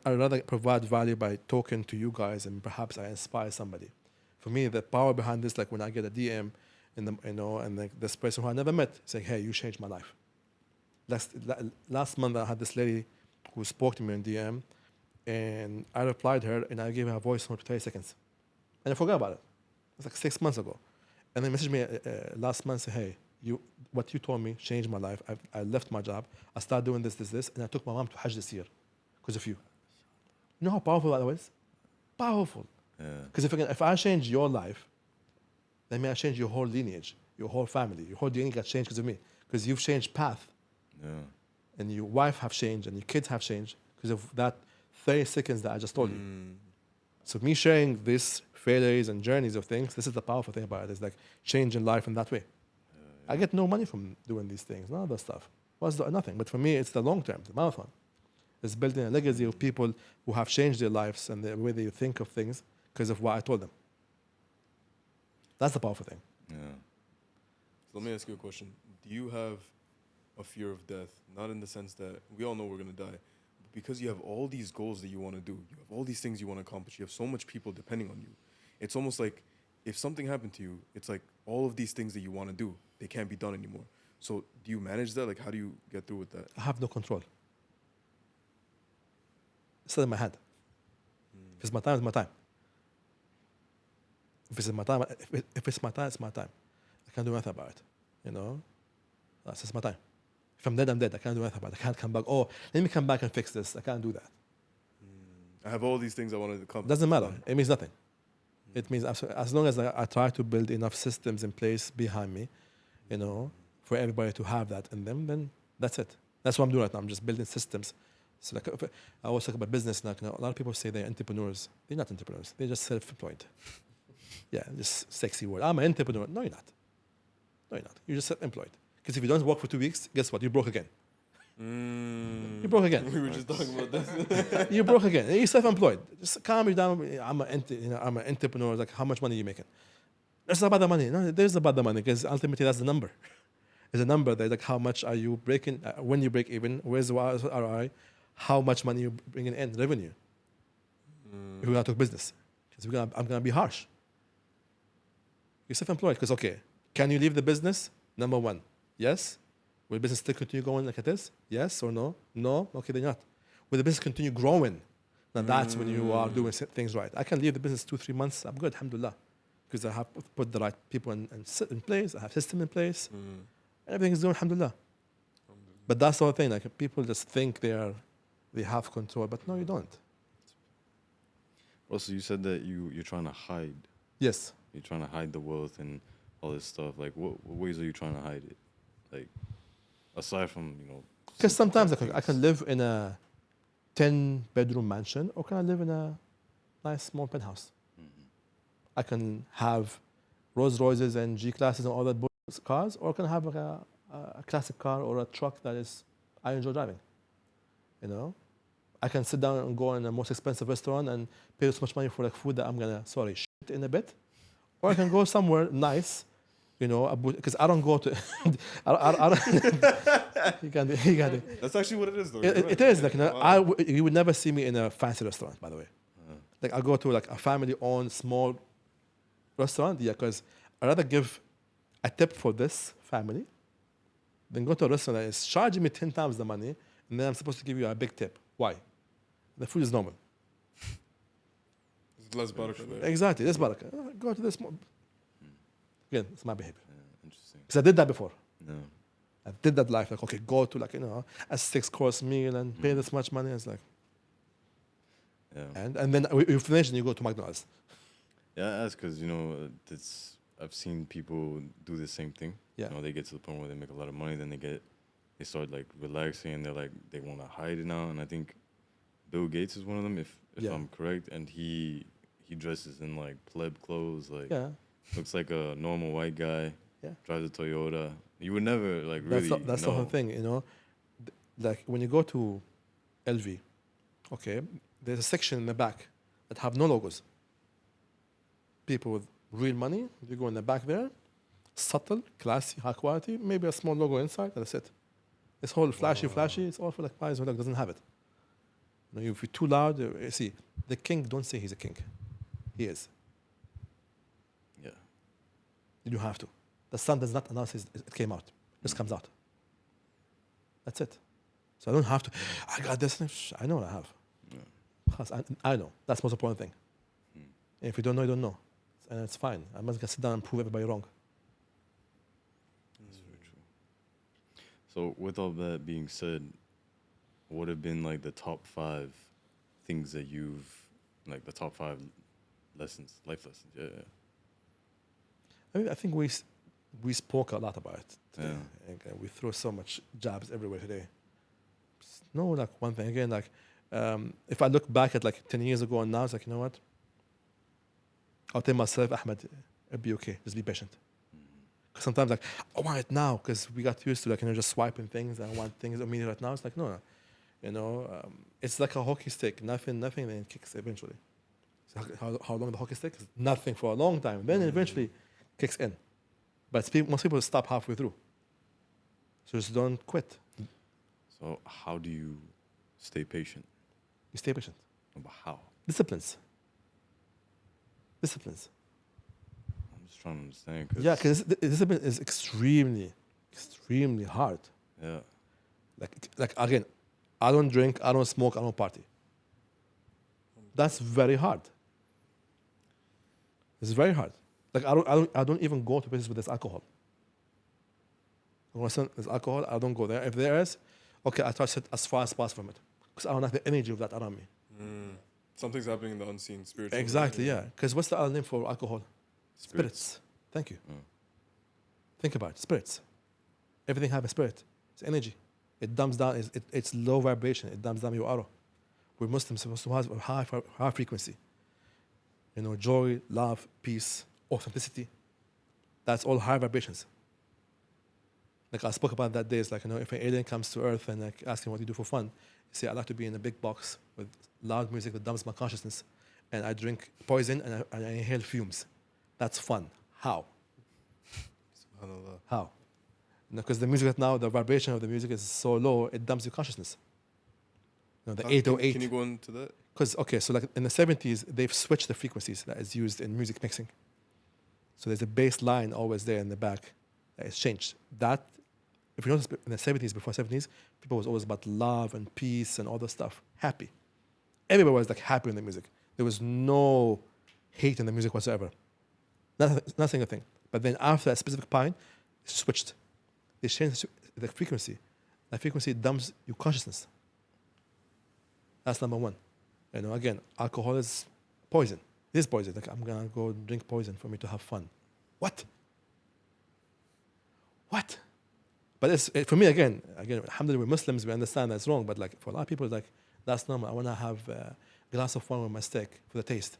I rather provide value by talking to you guys, and perhaps I inspire somebody. For me, the power behind this, like when I get a DM, and like this person who I never met saying, "Hey, you changed my life." Last month, I had this lady who spoke to me in DM, and I replied her, and I gave her a voice note for 30 seconds, and I forgot about it. It was like 6 months ago, and they messaged me last month, say, "Hey, what you told me changed my life. I left my job. I started doing this, and I took my mom to Hajj this year because of you." You know how powerful that was? Powerful. Because if I change your life, then may I change your whole lineage, your whole family, your whole DNA got changed because of me. Because you've changed path. Yeah. And your wife have changed, and your kids have changed because of that 30 seconds that I just told you. So me sharing this failures and journeys of things, this is the powerful thing about it. It's like changing life in that way. I get no money from doing these things, none of that stuff. Nothing. But for me, it's the long term, the marathon. It's building a legacy of people who have changed their lives and the way they think of things because of what I told them. That's the powerful thing. Yeah. So let me ask you a question. Do you have a fear of death? Not in the sense that we all know we're going to die, but because you have all these goals that you want to do, you have all these things you want to accomplish, you have so much people depending on you. It's almost like if something happened to you, it's like all of these things that you want to do, they can't be done anymore. So do you manage that? Like, how do you get through with that? I have no control. It's still in my head. If it's my time, it's my time. If it's my time, it's my time. I can't do anything about it. You know? That's just my time. If I'm dead, I'm dead. I can't do anything about it. I can't come back. Oh, let me come back and fix this. I can't do that. I have all these things I wanted to come. Doesn't matter. It means nothing. It means as long as I try to build enough systems in place behind me, you know, for everybody to have that in them, then that's it. That's what I'm doing right now. I'm just building systems. So like, I always talk about business now. You know, a lot of people say they're entrepreneurs. They're not entrepreneurs. They're just self-employed. Yeah, just sexy word. I'm an entrepreneur. No, you're not. No, you're not. You're just self-employed. Because if you don't work for 2 weeks, guess what? You're broke again. You broke again. We were just talking about this. You're broke again. You're self-employed. Just calm you down. I'm an entrepreneur. Like, how much money are you making? It's not about the money. No, there's about the money because ultimately that's the number. It's a number that like how much are you breaking? When you break even, where's the ROI? How much money you bringing in revenue? If we're gonna talk business, because I'm gonna be harsh. You're self-employed because okay, can you leave the business? Number one, yes. Will the business still continue going like it is? Yes or no? No. Okay, then not. Will the business continue growing? Now that's when you are doing things right. I can leave the business 2-3 months. I'm good, alhamdulillah, because I have put the right people in place. I have system in place. Everything is doing alhamdulillah. But that's the whole thing. Like people just think they have control, but no, you don't. Also, you said that you're trying to hide. Yes. You're trying to hide the wealth and all this stuff. Like, what ways are you trying to hide it? Like, aside from, you know... Because sometimes I can live in a 10-bedroom mansion, or can I live in a nice small penthouse? I can have Rolls Royces and G classes and all that cars, or can I have like a classic car or a truck that is I enjoy driving. You know, I can sit down and go in the most expensive restaurant and pay so much money for like food that I'm gonna shit in a bit, or I can go somewhere nice. You know, because I don't go to. I don't, you can That's actually what it is, though. it is like, you know, Wow. you would never see me in a fancy restaurant, by the way. Like I go to like a family-owned small restaurant, yeah, because I'd rather give a tip for this family than go to a restaurant that is charging me 10 times the money, and then I'm supposed to give you a big tip. Why? The food is normal. There's less barakah there. Exactly. This barakah. Go to this. Again, it's my behavior. Interesting. Because I did that before. No. I did that life. Like, okay, go to like, you know, a 6-course meal and pay this much money. It's like, Yeah. and then you finish and you go to McDonald's. Yeah, I ask because, you know, I've seen people do the same thing. Yeah. You know, they get to the point where they make a lot of money, then they start like relaxing, and they're like, they want to hide it now. And I think Bill Gates is one of them, if Yeah. I'm correct. And he dresses in like pleb clothes, like Yeah. looks like a normal white guy. Yeah. Drives a Toyota. You would never like really. That's the whole know. thing, you know. Like when you go to LV, okay, there's a section in the back that have no logos. People with real money, you go in the back there, subtle, classy, high quality, maybe a small logo inside, and that's it. This whole flashy, it's all for like guys who doesn't have it. You know, if you're too loud, see, the king, don't say he's a king. He is. Yeah. You don't have to. The sun does not announce it came out. It just comes out. That's it. So I don't have to, I got this. I know what I have. Yeah. I know. That's the most important thing. If you don't know, you don't know. And it's fine. I'm not going to sit down and prove everybody wrong. That's very true. So with all that being said, what have been like the top 5 things that you've, like the top 5 lessons, life lessons? Yeah. I mean, I think we spoke a lot about it today. Yeah. And we throw so much jabs everywhere today. No, like one thing again, like if I look back at like 10 years ago and now, it's like, you know what? I'll tell myself, Ahmed, it'll be okay. Just be patient. Because sometimes like I want it now because we got used to like, you know, just swiping things. I want things immediately right now. It's like no, you know, it's like a hockey stick. Nothing, then it kicks eventually. So how long the hockey stick? Is nothing for a long time. Then it eventually kicks in. But most people stop halfway through. So just don't quit. So how do you stay patient? You stay patient. But how? Disciplines. I'm just trying to understand. Cause Yeah, because discipline is extremely, extremely hard. Yeah. Like again, I don't drink, I don't smoke, I don't party. That's very hard. It's very hard. Like I don't even go to places with this alcohol. When there's alcohol, I don't go there. If there is, okay, I try to sit as far as possible from it because I don't have the energy of that around me. Something's happening in the unseen, spiritual. Exactly, yeah. Because what's the other name for alcohol? Spirits. Thank you. Mm. Think about it. Spirits. Everything have a spirit. It's energy. It dumps down. It's low vibration. It dumps down your aura. We're Muslims supposed to have a high frequency. You know, joy, love, peace, authenticity. That's all high vibrations. Like I spoke about that day. It's like, you know, if an alien comes to Earth and like asking what you do for fun, you say, I like to be in a big box with loud music that dumps my consciousness, and I drink poison and I inhale fumes. That's fun. How? SubhanAllah. How? Because the music right now, the vibration of the music is so low, it dumps your consciousness. You know, the 808. Can you go into that? Because, okay, so like in the 70s, they've switched the frequencies that is used in music mixing. So there's a bass line always there in the back that is changed. That, if you notice in the 70s, before 70s, people was always about love and peace and all this stuff. Happy. Everybody was like happy in the music. There was no hate in the music whatsoever. Not a thing. But then after a specific point, it switched. They changed the frequency. That frequency dumps your consciousness. That's number one. You know, again, alcohol is poison. It is poison. Like, I'm going to go drink poison for me to have fun. What? But it's, for me, again, alhamdulillah, we're Muslims, we understand that's wrong. But like for a lot of people, it's like, that's normal. I want to have a glass of wine with my steak for the taste.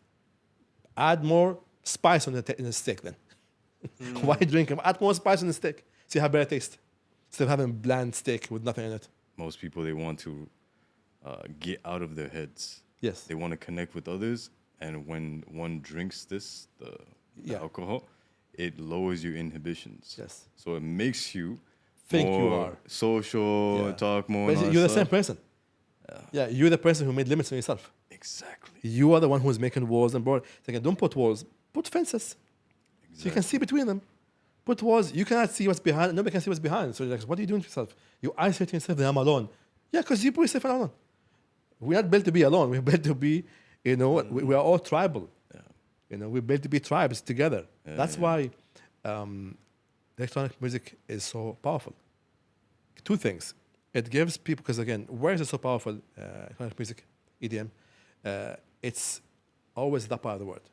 Add more spice on in the steak then. Why drink them? Add more spice in the steak so you have better taste. Instead of having bland steak with nothing in it. Most people, they want to get out of their heads. Yes. They want to connect with others, and when one drinks this, the Yeah. alcohol, it lowers your inhibitions. Yes. So it makes you Think you more are. social, Yeah. talk more. Basically, and all you're that the same stuff. person. Yeah, you're the person who made limits on yourself. Exactly. You are the one who's making walls and borders. Like, don't put walls, put fences. So you can see between them. Put walls, you cannot see what's behind, nobody can see what's behind. So you're like, what are you doing to yourself? You isolate yourself, then I'm alone. Yeah, because you put yourself alone. We're not built to be alone. We're built to be, we are all tribal. Yeah. We're built to be tribes together. Yeah, That's yeah. why electronic music is so powerful. Two things. It gives people, because again, where is it so powerful, electronic music, EDM? It's always that part of the world,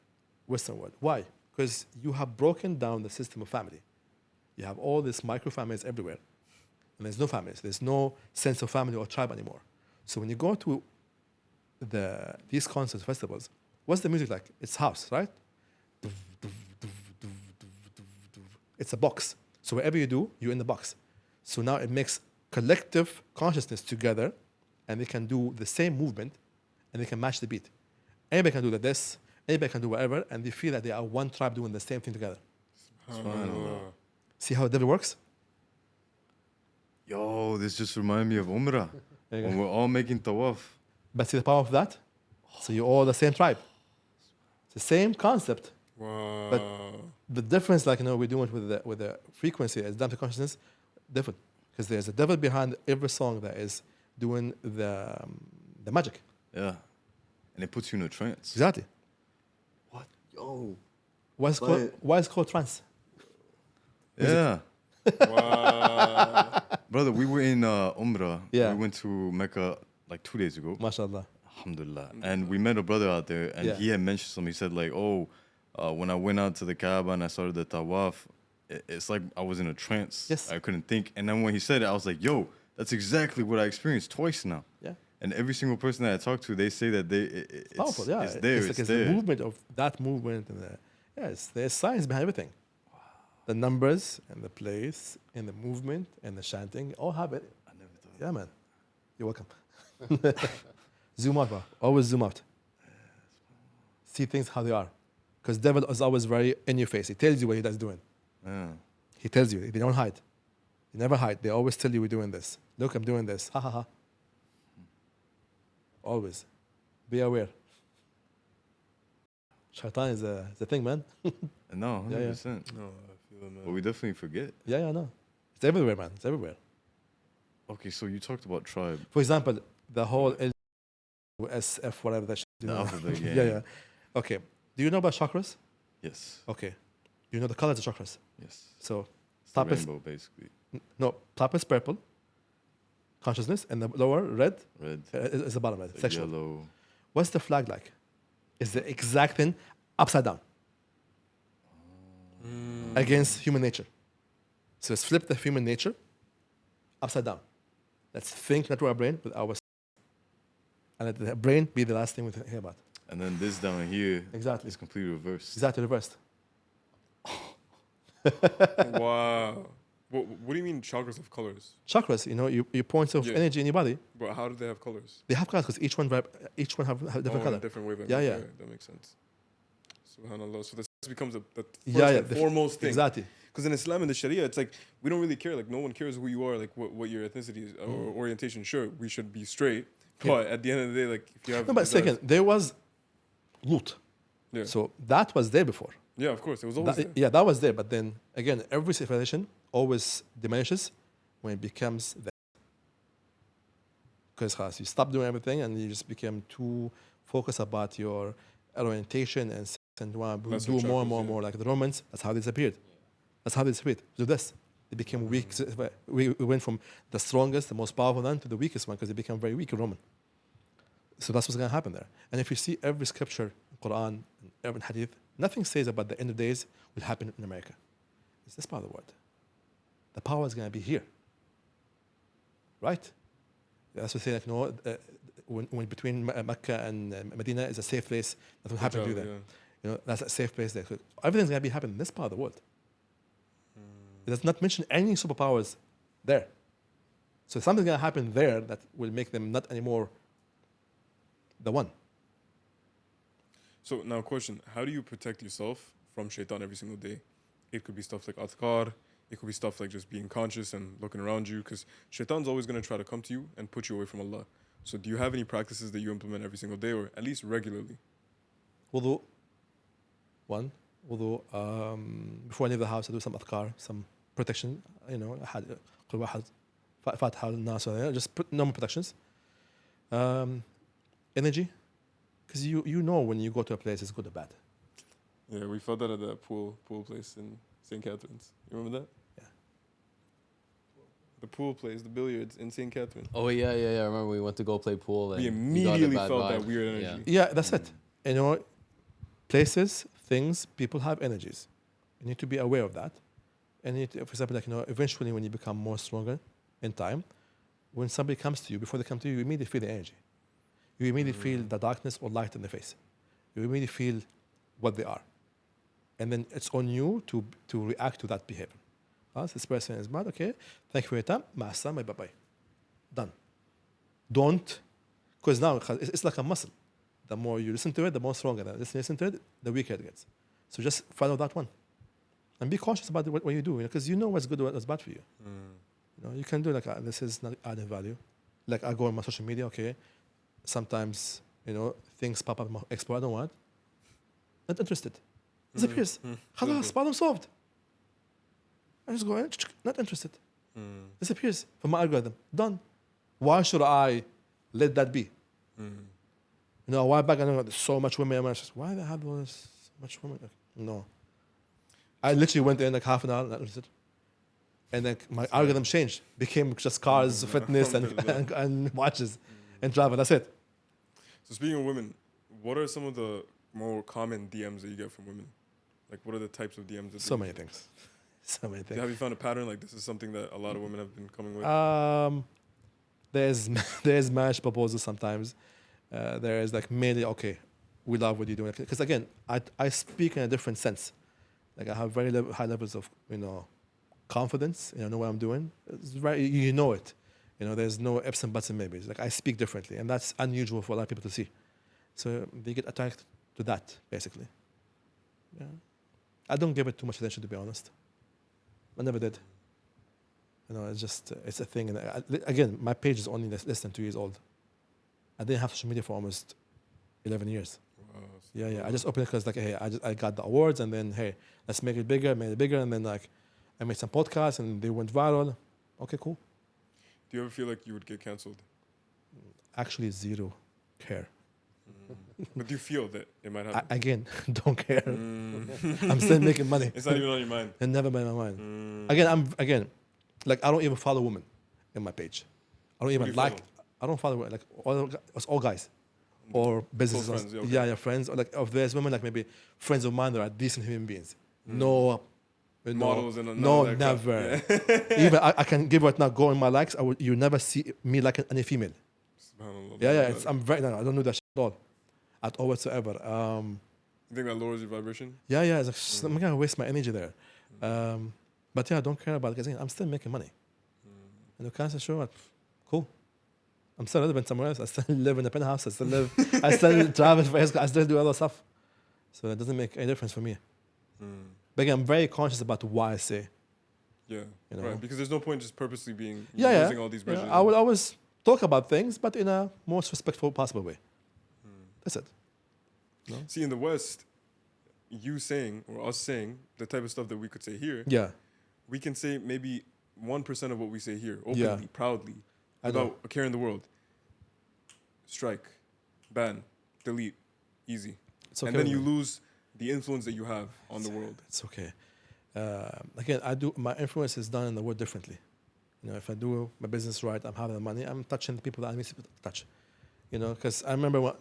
Western world. Why? Because you have broken down the system of family. You have all these micro families everywhere, and there's no families. There's no sense of family or tribe anymore. So when you go to these concerts, festivals, what's the music like? It's house, right? It's a box. So whatever you do, you're in the box. So now it makes collective consciousness together, and they can do the same movement, and they can match the beat. Anybody can do this, anybody can do whatever, and they feel that they are one tribe doing the same thing together. See how the devil works? Yo, this just reminded me of Umrah. There you go. When we're all making tawaf. But see the power of that? So you're all the same tribe. It's the same concept. Wow. But the difference, like we're doing it with the frequency, as down to consciousness, different. Because there's a devil behind every song that is doing the magic. Yeah. And it puts you in a trance. Exactly. What? Yo. Why is it called trance? Yeah. Wow. Brother, we were in Umrah. Yeah. We went to Mecca like 2 days ago. MashaAllah. Alhamdulillah. And we met a brother out there, and Yeah. he had mentioned something. He said, like, when I went out to the Kaaba and I started the tawaf, it's like I was in a trance. Yes. I couldn't think. And then when he said it, I was like, yo, that's exactly what I experienced twice now. Yeah. And every single person that I talk to, they say that it's Powerful, yeah. It's there. It's It's there. the movement of that movement. And there's science behind everything. The numbers and the place and the movement and the chanting all have it. I never thought. Yeah, man. You're welcome. Zoom out, bro. Always zoom out. See things how they are. Because devil is always very in your face. He tells you what he's doing. Yeah. He tells you. They don't hide. They never hide. They always tell you we're doing this. Look, I'm doing this. Ha ha ha. Always. Be aware. Shaitan is a thing, man. No, 100%. Yeah, yeah. No, I feel it, man. But we definitely forget. Yeah, no. It's everywhere, man. It's everywhere. Okay, so you talked about tribe. For example, the whole SF, whatever that shit. The alphabet, yeah. Yeah. Okay. Do you know about chakras? Yes. Okay. Do you know the colors of chakras? Yes. So, It's the top is, rainbow, basically. no, top is purple, consciousness, and the lower, red, Red, is the bottom, red, sexual. yellow. What's the flag like? It's the exact thing upside down against human nature. So let's flip the human nature upside down. Let's think not with our brain, with our and let the brain be the last thing we hear about. And then this down here Exactly. is completely reversed. Exactly reversed. Wow. What do you mean chakras have colors? Chakras, your points of Yeah. energy in your body, But how do they have colors? they have colors because each one have different in a color. different wavelength. Yeah, Okay, yeah. That makes sense. Subhanallah. So this becomes the first Yeah, and foremost thing. Exactly. Because in Islam and the Sharia, it's like we don't really care. Like no one cares who you are, like what your ethnicity is or orientation. Sure, we should be straight, but at the end of the day, like if you have No, but second, there was Lut. yeah, So that was there before. yeah, of course, it was always there. Yeah, that was there. But then again, every civilization always diminishes when it becomes that. Because you stop doing everything and you just become too focused about your orientation and sex and want to That's do what more and chakras more and do. more. Like the Romans, that's how they disappeared. That's how they disappeared. Do this. They became weak. We went from the strongest, the most powerful one to the weakest one because they became very weak in Roman. So that's what's going to happen there. And if you see every scripture, Quran, and every hadith, nothing says about the end of days will happen in America. It's this part of the world. The power is going to be here. Right? That's what they say, like, when between Mecca and Medina is a safe place, nothing will happen to you there. Yeah. That's a safe place there. So everything's going to be happening in this part of the world. It does not mention any superpowers there. So something's going to happen there that will make them not anymore the one. So now, question: how do you protect yourself from shaitan every single day? It could be stuff like adhkar. It could be stuff like just being conscious and looking around you, because shaitan's always going to try to come to you and put you away from Allah. So do you have any practices that you implement every single day, or at least regularly? Wudu. One. Wudu. Before I leave the house, I do some adhkar, some protection. You know, قل واحد فاتحة الناس, just put normal protections. Energy. Because you know when you go to a place, it's good or bad. Yeah, we felt that at the pool place in St. Catherine's. You remember that? Yeah. The pool place, the billiards in St. Catherine. Oh yeah. I remember we went to go play pool. And We you got a immediately bad felt vibe. that weird energy. Yeah, that's it. You know, places, things, people have energies. You need to be aware of that. And you need to, for example, like, you know, eventually when you become more stronger in time, when somebody comes to you, before they come to you, you immediately feel the energy. You immediately feel the darkness or light in the face. You immediately feel what they are. And then it's on you to react to that behavior. So this person is bad, okay, thank you for your time, ma'assalam, bye-bye. Done. Don't, because now it's like a muscle. The more you listen to it, the more stronger. The listen to it, the weaker it gets. So just follow that one. And be cautious about what you do, because you know what's good and what's bad for you. You know, you can do like, this is not adding value. Like I go on my social media, okay, sometimes, you know, things pop up, explore, I don't want. Not interested. Disappears. Khalas, problem solved. I just go in, not interested. Disappears from my algorithm. Done. Why should I let that be? You know, a while back I know there's so much women. I'm just, why they have so much women? No. I literally went in like half an hour, not interested. And then my algorithm changed. Became just cars, fitness, and watches and travel. That's it. So speaking of women, what are some of the more common DMs that you get from women? Like, what are the types of DMs? So many things. So many things. Have you found a pattern? Like, this is something that a lot of women have been coming with? There's marriage proposals sometimes. There is like mainly, okay, we love what you're doing. Because again, I speak in a different sense. Like I have very high levels of, you know, confidence. You know what I'm doing. It's very, you know it. You know, there's no ifs and buts and maybes. Like I speak differently, and that's unusual for a lot of people to see. So they get attracted to that, basically. Yeah. I don't give it too much attention, to be honest. I never did. You know, it's just, it's a thing. And again, my page is only less than 2 years old. I didn't have social media for almost 11 years. Wow. Yeah. I just opened it because like, hey, I got the awards, and then, hey, let's make it bigger, and then like, I made some podcasts and they went viral. Okay, cool. Do you ever feel like you would get canceled? Actually, zero care. But do you feel that it might happen? Again, don't care. I'm still making money. It's not even on your mind. It never been on my mind. Again, like I don't even follow women in my page. I don't even you like. follow? I don't follow like it's all guys or businesses. Close friends, Yeah, friends. Or like if there's women like maybe friends of mine that are decent human beings. No. Models and no, like never. Yeah. Even I can give right now. Go in my likes. You never see me like any female. SubhanAllah. Yeah. I'm very. No, I don't do that shit at all whatsoever. You think that lowers your vibration? Yeah. It's like, I'm not gonna waste my energy there. But yeah, I don't care about it. 'Cause I'm still making money. And you can't say, sure, cool. I'm still relevant somewhere else. I still live in a penthouse. I still travel for I still do other stuff. So it doesn't make any difference for me. But again, I'm very conscious about why I say. Yeah, You know? right. Because there's no point just purposely being Yeah. using all these bridges. I will always talk about things, but in a most respectful possible way. That's it. No? See, in the West, you saying or us saying the type of stuff that we could say here, Yeah. we can say maybe 1% of what we say here openly, Yeah. proudly, I know. without a care in the world. Strike, ban, delete, easy. It's okay. And then with you me. lose the influence that you have on the world. It's okay. Again, my influence is done in the world differently. You know, if I do my business right, I'm having the money, I'm touching the people that I need to touch. You know, because I remember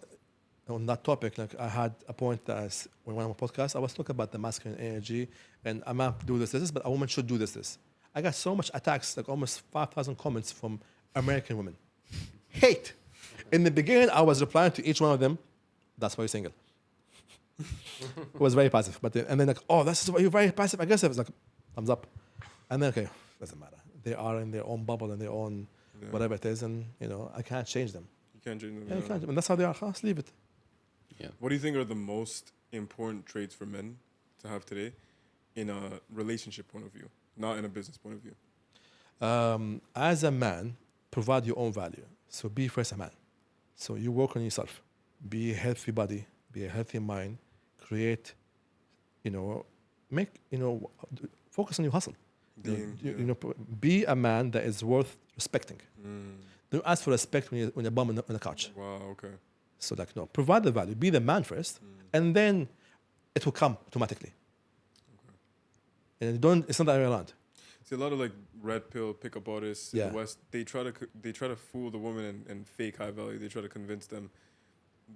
on that topic, like I had a point that when I went on my podcast, I was talking about the masculine energy, and a man do this, but a woman should do this. I got so much attacks, like almost 5,000 comments from American women. Hate. In the beginning, I was replying to each one of them, that's why you're single. It was very passive. And then like, oh, that's why you're very passive aggressive. It's like, thumbs up. And then, okay, doesn't matter. They are in their own bubble and their own whatever it is, and I can't change them. You can't change them. Yeah, you can't. And that's how they are. Let's leave it. What do you think are the most important traits for men to have today in a relationship point of view, not in a business point of view? As a man, provide your own value. So be first a man. So you work on yourself. Be a healthy body. Be a healthy mind. Create, focus on your hustle. Be a man that is worth respecting. Don't ask for respect when you're bum on the couch. Wow, okay. So provide the value. Be the man first, and then it will come automatically. Okay. And it's not the other way around. See, a lot of like red pill pickup artists in the West, they try to fool the woman and fake high value. They try to convince them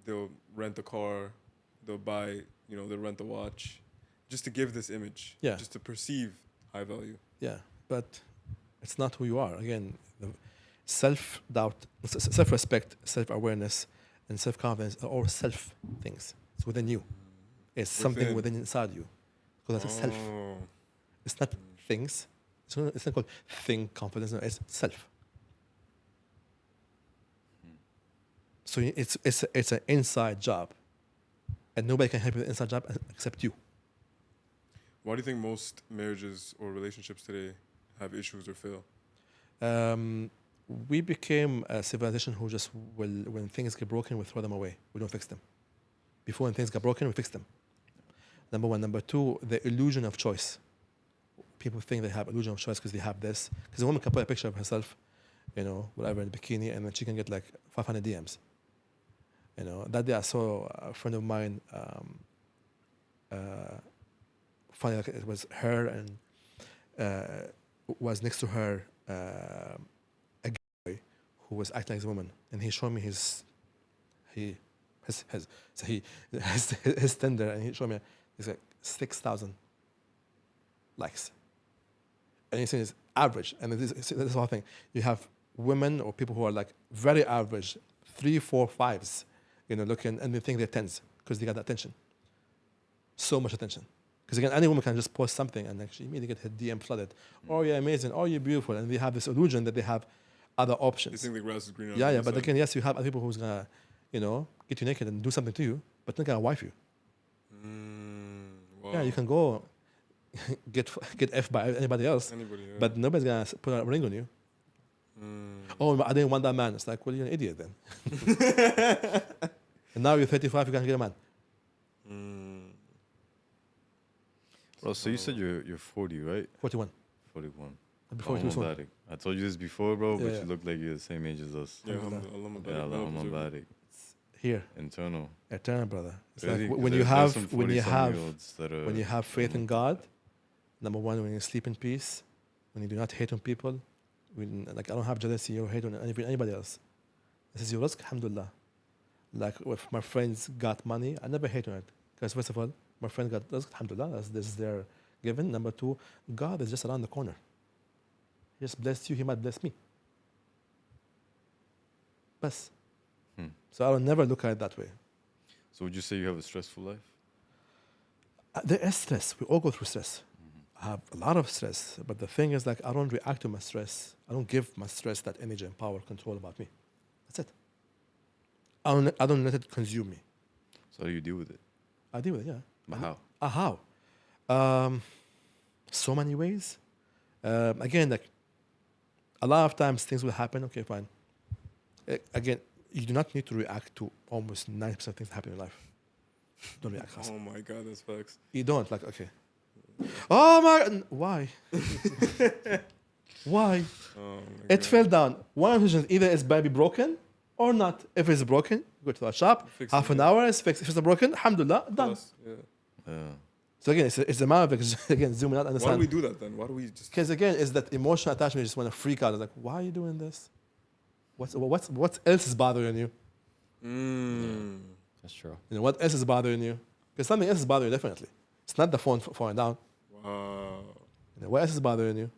they'll rent a car, they'll buy, they'll rent a watch, just to give this image, just to perceive high value. Yeah, but it's not who you are. Again, self-doubt, self-respect, self-awareness, and self-confidence are all self things. It's within you. It's something within inside you. Because that's a self. It's not things. It's not called thing confidence. No, it's self. So it's an inside job, and nobody can help you with the inside job except you. Why do you think most marriages or relationships today have issues or fail? We became a civilization who just when things get broken, we throw them away. We don't fix them. Before, when things get broken, we fix them. Number one. Number two, the illusion of choice. People think they have illusion of choice because they have this. Because a woman can put a picture of herself, whatever, in a bikini, and then she can get like 500 DMs. That day I saw a friend of mine, funny, like it was her and was next to her a guy who was acting like a woman, and he showed me his Tinder, and he showed me it's like 6,000 likes. And he's saying it's average. And this is the whole thing. You have women or people who are like very average, 3, 4, 5s, looking, and they think they're 10s because they got the attention. So much attention. Because again, any woman can just post something and actually immediately get her DM flooded. Oh, you're amazing. Oh, you're beautiful. And they have this illusion that they have other options. They think the grass is greener. Yeah, but again, yes, you have other people who's gonna, get you naked and do something to you, but not gonna wife you. Wow. Yeah, you can go get F by anybody else, but nobody's gonna put a ring on you. Oh, I didn't want that man. It's like, well, you're an idiot then. And now you're 35, you can't get a man. Bro, so you said you're 40, right? 41. 41. Before I told you this before, bro, but you look like you're the same age as us. Yeah, Alhamdulillah. Here. Eternal, brother. It's like when you have faith in God. Number one, when you sleep in peace, when you do not hate on people, I don't have jealousy or hate on anybody else. This is your risk, alhamdulillah. Like if my friends got money, I never hate on it. Because first of all, my friend got risk, alhamdulillah, this is their given. Number two, God is just around the corner. He just blessed you, He might bless me. Bas. So I will never look at it that way. So would you say you have a stressful life? There is stress. We all go through stress. I have a lot of stress, but the thing is, I don't react to my stress. I don't give my stress that energy and power, control about me. That's it. I don't let it consume me. So how do you deal with it? I deal with it, yeah. But how? How? So many ways. Again, a lot of times things will happen. Okay, fine. Again, you do not need to react to almost 90% of things that happen in life. Don't react fast. Oh my God, that's facts. You don't, okay. Oh my, why? Why? Oh it fell down. One of the decisions, either it's baby broken or not. If it's broken, go to the shop, half an hour, it's fixed. If it's broken, alhamdulillah, done. So again, it's a matter of, again, zooming out, understand. Why do we do that then? Why do we just... Because again, it's that emotional attachment. You just want to freak out. It's like, why are you doing this? What else is bothering you? That's true. What else is bothering you? Because something else is bothering you, definitely. It's not the phone falling down. Wow. What else is bothering you?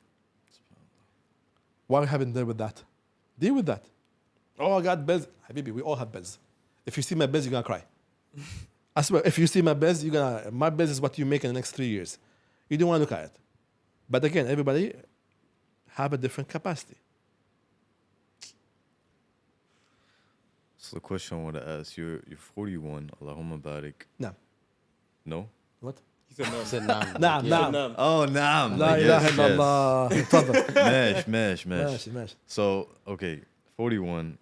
Why haven't dealt with that? Deal with that. Oh, I got bills. Habibi, we all have bills. If you see my bills, you're going to cry. I swear, if you see my bills, my bills is what you make in the next 3 years. You don't want to look at it. But again, everybody have a different capacity. So the question I want to ask, you're 41, Allahumma barik. No. No? What? He said no. Said نعم. نعم He said نعم no. Oh, naam. لا إله إلا الله تفضل Mesh. ماشي ماشي So, okay, 41.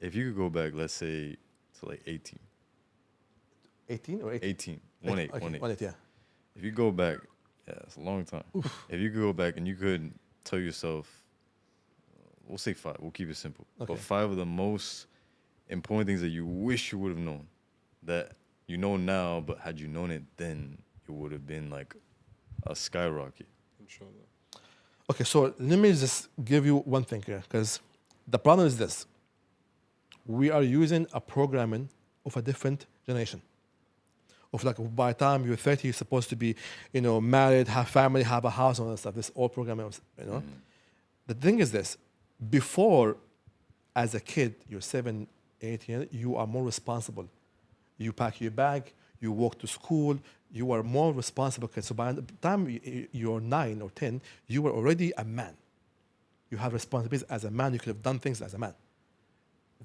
If you could go back, let's say, to like 18. 18 or 18? 18. 1-8. Okay, 1-8. 1-8, yeah. If you go back, yeah, it's a long time. If you could go back and you could tell yourself, we'll say 5, we'll keep it simple. Okay. But 5 of the most important things that you wish you would have known, that you know now, but had you known it then, it would have been like a skyrocket. Inshallah. Okay, so let me just give you one thing here, because the problem is this. We are using a programming of a different generation. Of like by the time you're 30, you're supposed to be, married, have family, have a house, and all that stuff. This all programming, The thing is this. Before, as a kid, you're 7, 8 years, you are more responsible. You pack your bag, you walk to school, you are more responsible kid. So by the time you're 9 or 10, you were already a man. You have responsibilities as a man. You could have done things as a man.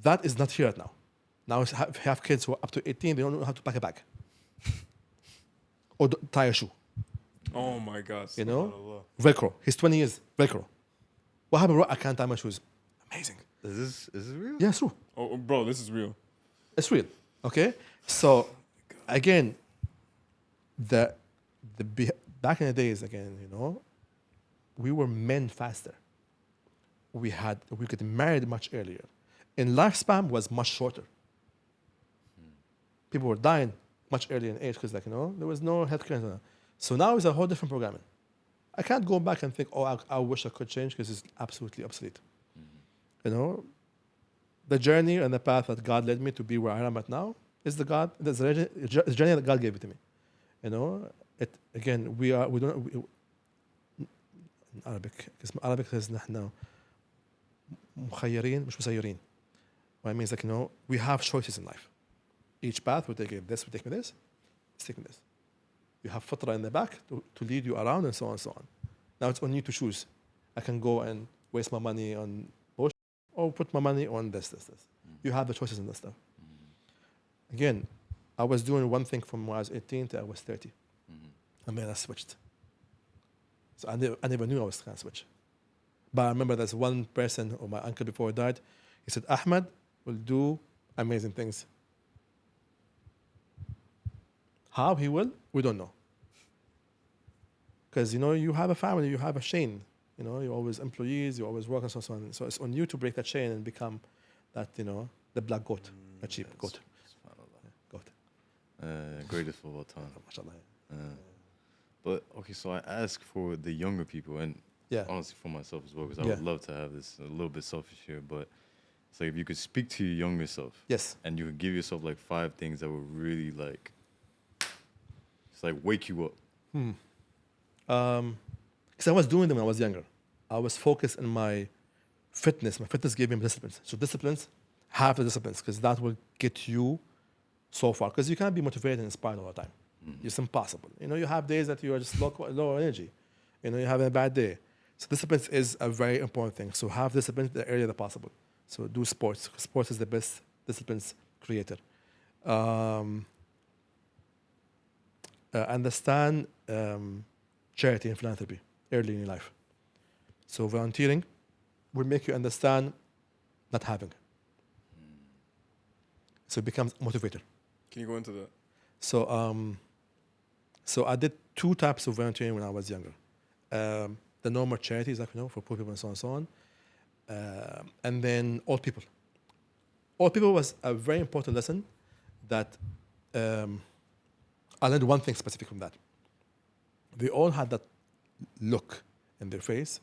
That is not here right now. Now if you have kids who are up to 18, they don't know how to pack a bag. Or tie a shoe. Oh my God. You know? Subhanallah. Velcro. He's 20 years. Velcro. What happened, bro? I can't tie my shoes. Amazing. Is this real? Yeah, it's true. Oh, bro, this is real. It's real. Okay? So, again, back in the days, again, we were men faster. We got married much earlier. And lifespan was much shorter. People were dying much earlier in age because, there was no healthcare. So now it's a whole different programming. I can't go back and think, I wish I could change because it's absolutely obsolete. The journey and the path that God led me to be where I am at now is the journey that God gave it to me. We don't. In Arabic, because Arabic says نحن مخيرين مش مسيرين. What it means we have choices in life. Each path will take this, will take me this, it's taking this. You have fitra in the back to lead you around and so on and so on. Now it's on you to choose. I can go and waste my money on bullshit or put my money on this. You have the choices in this stuff. Again, I was doing one thing from when I was 18 to I was 30. And then I switched. So I never knew I was going to switch. But I remember there's one person, or my uncle before he died, he said, Ahmed will do amazing things. How he will, we don't know. Because, you have a family, you have a chain. You're always employees, you always work and so on. So it's on you to break that chain and become that, the black goat, the cheap goat. Goat. Greatest of all time. MashaAllah. But, okay, so I ask for the younger people, and Yeah. honestly for myself as well, because I would love to have this, a little bit selfish here, but it's like if you could speak to your younger self. Yes. And you could give yourself like 5 things that would really it's like wake you up. Because I was doing them when I was younger. I was focused on my fitness. My fitness gave me disciplines. So disciplines, have the disciplines, because that will get you so far. Because you can't be motivated and inspired all the time. It's impossible. You have days that you are just low energy. You're having a bad day. So disciplines is a very important thing. So have disciplines the earlier possible. So do sports. Sports is the best disciplines creator. Understand charity and philanthropy early in your life. So volunteering will make you understand not having. So it becomes a motivator. Can you go into that? So I did 2 types of volunteering when I was younger. The normal charities, for poor people and so on and so on. And then old people. Old people was a very important lesson that I learned one thing specific from that. They all had that look in their face.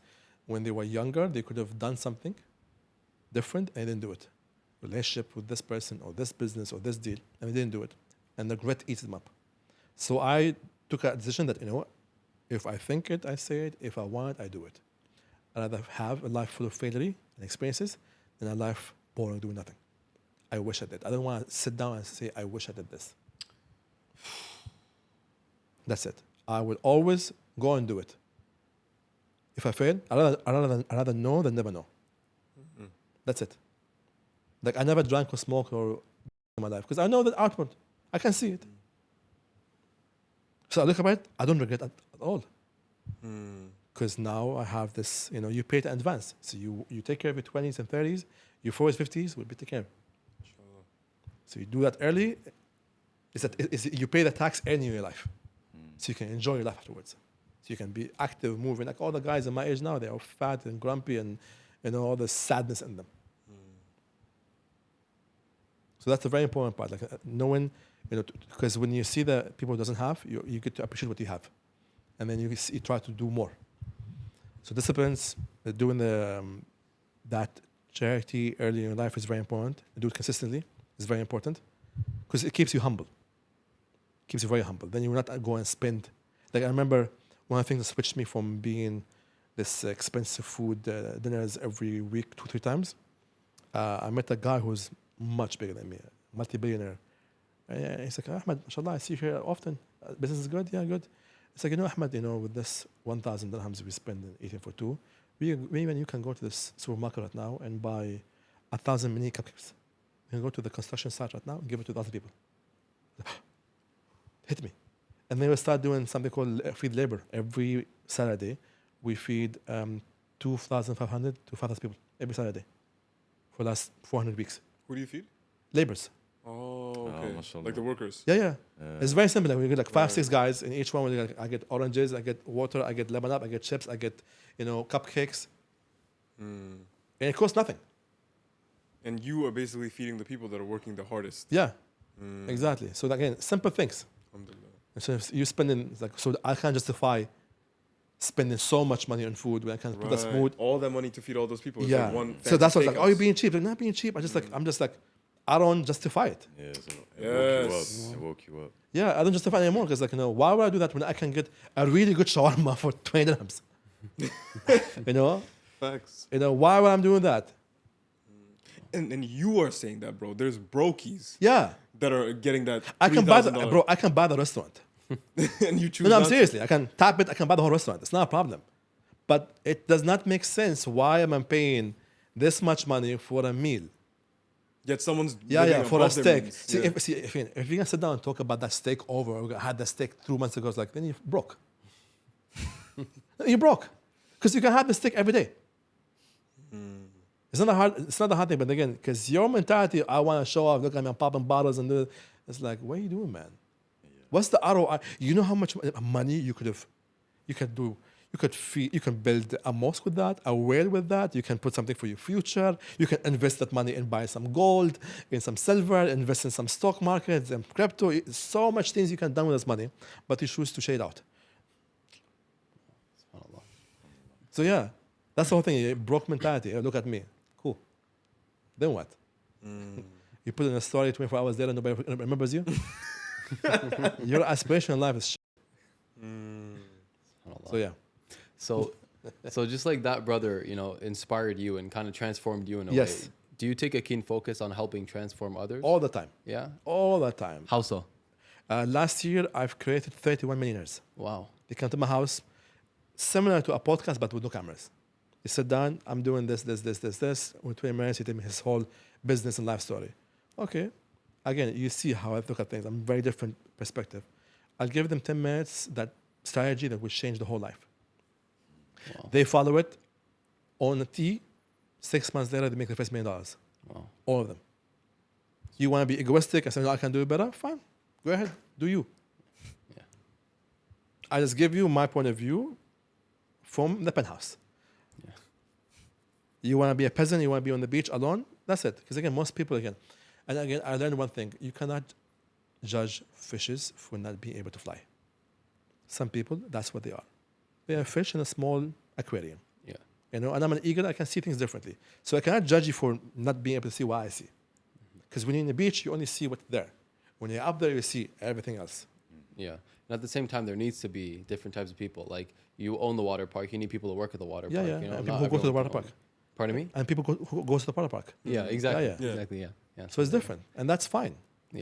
When they were younger, they could have done something different and they didn't do it. Relationship with this person or this business or this deal, and they didn't do it. And the regret eats them up. So I took a decision that, if I think it, I say it. If I want it, I do it. I'd rather have a life full of failure and experiences than a life boring doing nothing. I wish I did. I don't want to sit down and say, I wish I did this. That's it. I will always go and do it. if I fail, I rather know than never know. That's it. Like I never drank or smoked or in my life because I know that outward, I can see it. So I look at it, I don't regret it at all. Because now I have this, you pay it in advance. So you take care of your 20s and 30s, your 40s, 50s will be taken care of. So you do that early, you pay the tax early in your life. So you can enjoy your life afterwards. So you can be active, moving. Like all the guys in my age now, they are fat and grumpy and all the sadness in them. So that's a very important part, like knowing, because when you see the people who doesn't have, you get to appreciate what you have. And then you try to do more. So disciplines, doing that charity early in your life is very important. Do it consistently is very important because it keeps you humble. Keeps you very humble. Then you will not go and spend. Like I remember one of the things that switched me from being this expensive food dinners every week 2-3 times. I met a guy who's much bigger than me, multi-billionaire. He's like, Ahmed, mashallah, I see you here often. Business is good? Yeah, good. It's like, Ahmed, with this 1,000 dirhams we spend in eating for two, even you can go to this supermarket right now and buy 1,000 mini cupcakes. You can go to the construction site right now and give it to 1,000 people. Hit me. And then we start doing something called feed labor. Every Saturday, we feed 2,500 to 5,000 people every Saturday for the last 400 weeks. Who do you feed? Laborers. Oh, okay. Like the workers. Yeah. It's very simple. Like we get like 5-6 guys in each one. I get oranges, I get water, I get lemon up, I get chips, I get cupcakes, and it costs nothing. And you are basically feeding the people that are working the hardest. Yeah, exactly. So again, simple things. And so if you're spending so I can't justify spending so much money on food when I can put that food. All that money to feed all those people. It's Yeah. like one So that's what's steakhouse. like. Oh, you're being cheap. Like not being cheap. I'm just like I don't justify it. Yeah, so Yes. it woke you up. Yeah, I don't justify it anymore because why would I do that when I can get a really good shawarma for 20 dirhams? Facts. Why would I doing that? And you are saying that, bro. There's brokies Yeah. that are getting that. I can buy $3,000. I can buy the restaurant. And you choose. No, I'm not to. seriously. I can tap it. I can buy the whole restaurant. It's not a problem. But it does not make sense. Why am I paying this much money for a meal? Yet someone's Yeah, for a above their steak. means. See, Yeah. if you're gonna sit down and talk about that steak I had that steak 2 months ago, it's like then you're broke. You're broke because you can have the steak every day. It's not a hard thing, but again, because your mentality, I want to show off. Look, I'm popping bottles and do. It's like, what are you doing, man? What's the ROI? You know how much money you could do. You can build a mosque with that, a well with that. You can put something for your future. You can invest that money and buy some gold, in some silver, invest in some stock markets and crypto. So much things you can do with this money, but you choose to shade out. So yeah, that's the whole thing. Broke mentality. Look at me. Cool. Then what? You put in a story 24 hours later, nobody remembers you. Your aspiration in life is shit. So yeah. So just like that brother, inspired you and kind of transformed you in a way. Yes. Do you take a keen focus on helping transform others? All the time. Yeah. All the time. How so? Last year, I've created 31 millionaires. Wow. They come to my house, similar to a podcast, but with no cameras. They sit down, I'm doing this. With 20 minutes, he tell me his whole business and life story. Okay. Again, you see how I look at things. I'm very different perspective. I'll give them 10 minutes, that strategy that will change the whole life. Wow. They follow it on a T. 6 months later, they make the first $1 million. Wow. All of them. You want to be egoistic and say, no, I can do it better? Fine. Go ahead. Do you. Yeah. I just give you my point of view from the penthouse. Yeah. You want to be a peasant, you want to be on the beach alone? That's it. Because again, most people, I learned one thing. You cannot judge fishes for not being able to fly. Some people, that's what they are. They are fish in a small aquarium. Yeah. And I'm an eagle, I can see things differently. So I cannot judge you for not being able to see what I see. Because when you're in the beach, you only see what's there. When you're up there, you see everything else. Yeah. And at the same time, there needs to be different types of people. Like, you own the water park, you need people to work at the water park. Yeah. You know, And not people who go to the everyone water can park. Pardon me? And people who go to the water park. Yeah, exactly. Yeah. Exactly, yeah. So it's different. And that's fine.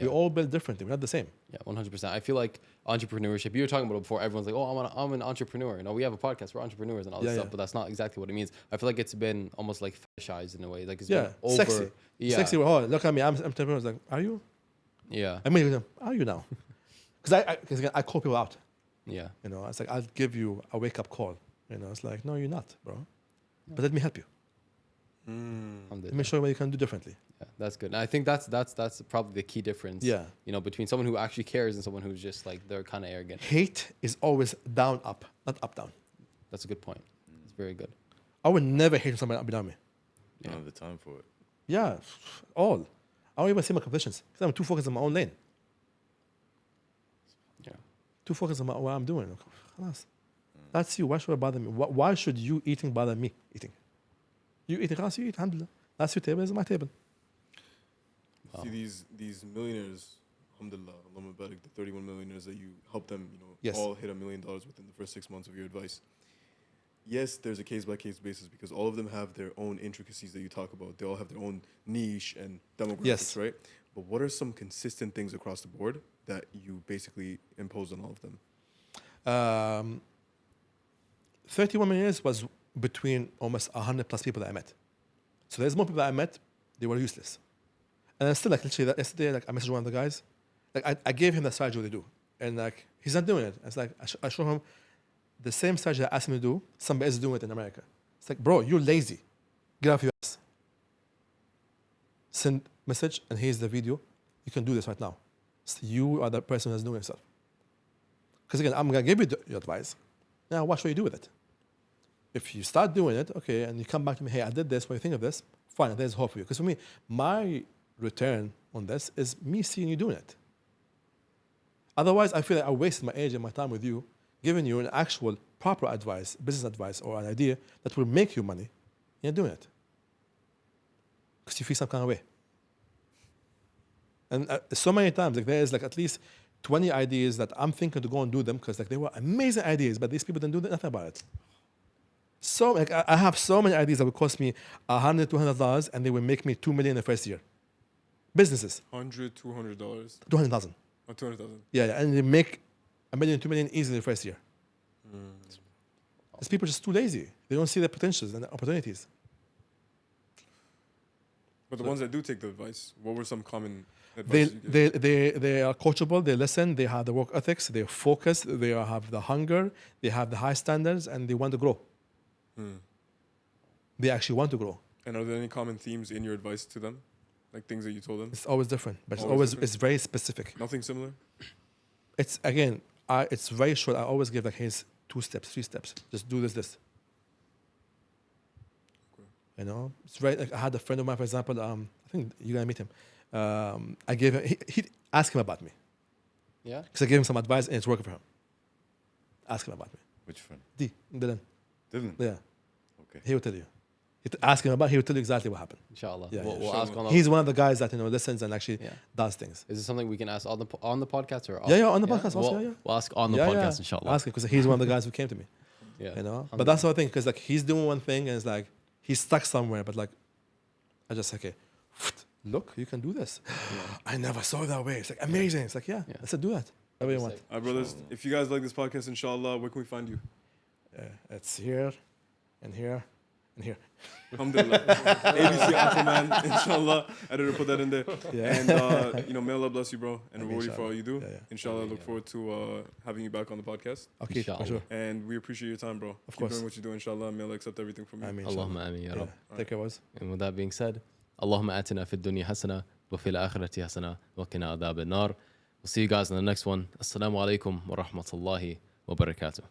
We all build differently. We're not the same. Yeah, 100%. I feel like entrepreneurship, you were talking about it before, everyone's like, oh, I'm an entrepreneur. You know, we have a podcast, we're entrepreneurs and all this stuff, but that's not exactly what it means. I feel like it's been almost like fetishized in a way. Like it's been over. Sexy. Yeah. Sexy. Oh, look at me. I'm entrepreneur. Like, are you? Yeah. I mean, are you now? Because again, I call people out. Yeah. You know, it's like, I'll give you a wake-up call. You know, it's like, no, you're not, bro. But let me help you. Let me show you what you can do differently. Yeah, that's good. And I think that's probably the key difference. Yeah. You know, between someone who actually cares and someone who's just like, they're kind of arrogant. Hate is always down, up, not up, down. That's a good point. It's very good. I would never hate somebody behind me. You don't have the time for it. Yeah, all. I don't even see my competitions because I'm too focused on my own lane. Yeah. Too focused on what I'm doing. Khalas. That's you. Why should it bother me? Why should you eating bother me eating? You eating, khalas, you eat, alhamdulillah. That's your table, this is my table. Wow. See these millionaires, alhamdulillah, Allahumma barik, the 31 millionaires that you help them, you know, Yes. all hit $1 million within the first 6 months of your advice. Yes, there's a case-by-case basis because all of them have their own intricacies that you talk about. They all have their own niche and demographics, Yes. right? But what are some consistent things across the board that you basically impose on all of them? 31 years was between almost 100 plus people that I met. So there's more people that I met, they were useless. And I'm still like, literally, yesterday, like I messaged one of the guys, like I gave him the strategy what they do. And like, he's not doing it. It's like, I show him the same strategy I asked him to do, somebody else is doing it in America. It's like, bro, you're lazy. Get off your ass. Send message, and here's the video. You can do this right now. So you are the person that's doing yourself. Because again, I'm going to give you your advice. Now watch what you do with it. If you start doing it, okay, and you come back to me, hey, I did this, what do you think of this? Fine, there's hope for you. Because for me, my return on this is me seeing you doing it. Otherwise, I feel like I wasted my age and my time with you, giving you an actual proper advice, business advice, or an idea that will make you money. You're doing it. Because you feel some kind of way. And so many times, like there is like at least 20 ideas that I'm thinking to go and do them because like they were amazing ideas, but these people didn't do nothing about it. So like I have so many ideas that would cost me $100, $200, and they will make me $2 million in the first year. Businesses, $100, $200, $200,000. or 200,000. Yeah, and they make $1 million, $2 million easily in the first year. These people are just too lazy. They don't see the potentials and the opportunities. But the ones that do take the advice, what were some common advice you gave? They are coachable. They listen. They have the work ethics. They're focused. They have the hunger. They have the high standards, and they want to grow. They actually want to grow. And are there any common themes in your advice to them? Like things that you told them? It's always different, but Always different? it's very specific. Nothing similar? It's again, it's very short. I always give like here's 2 steps, 3 steps. Just do this. Okay. You know, it's very. Like I had a friend of mine, for example. I think you're gonna meet him. I gave him. He asked him about me Yeah. because I gave him some advice and it's working for him. Ask him about me. Which friend? Dylan. Dylan? Yeah, Okay. he will tell you. Ask him about. He will tell you exactly what happened. Inshallah. Yeah, we'll yeah. ask on the, He's one of the guys that listens and actually Yeah. does things. Is this something we can ask on the podcast or off? Yeah, on the podcast also. We'll, Yeah. we'll ask on the podcast, inshallah. Ask him because he's one of the guys who came to me. Yeah. You know, but that's the thing because like he's doing one thing and it's like he's stuck somewhere, but like I just okay, look, you can do this. I never saw it that way. It's like amazing. It's like yeah. I said do that. Whatever you want. All right, brothers, if you guys like this podcast, inshallah, where can we find you? It's here, and here, and here. Alhamdulillah. ABC Aquaman, inshallah. Editor, put that in there. Yeah. And, may Allah bless you, bro. And reward you for inshallah. all you do. Yeah. Inshallah, look forward to having you back on the podcast. Okay, for Inshallah. sure. And we appreciate your time, bro. Keep course. doing what you do, inshallah. May Allah accept everything from you. I mean, Allahumma ameen, ya Rabb. take care, boys. And with that being said, Allahumma atina fid dunya hasana wa fil akhirati hasana wa qina adhab an-nar. We'll see you guys in the next one. Assalamu alaikum wa rahmatullahi wa barakatuh.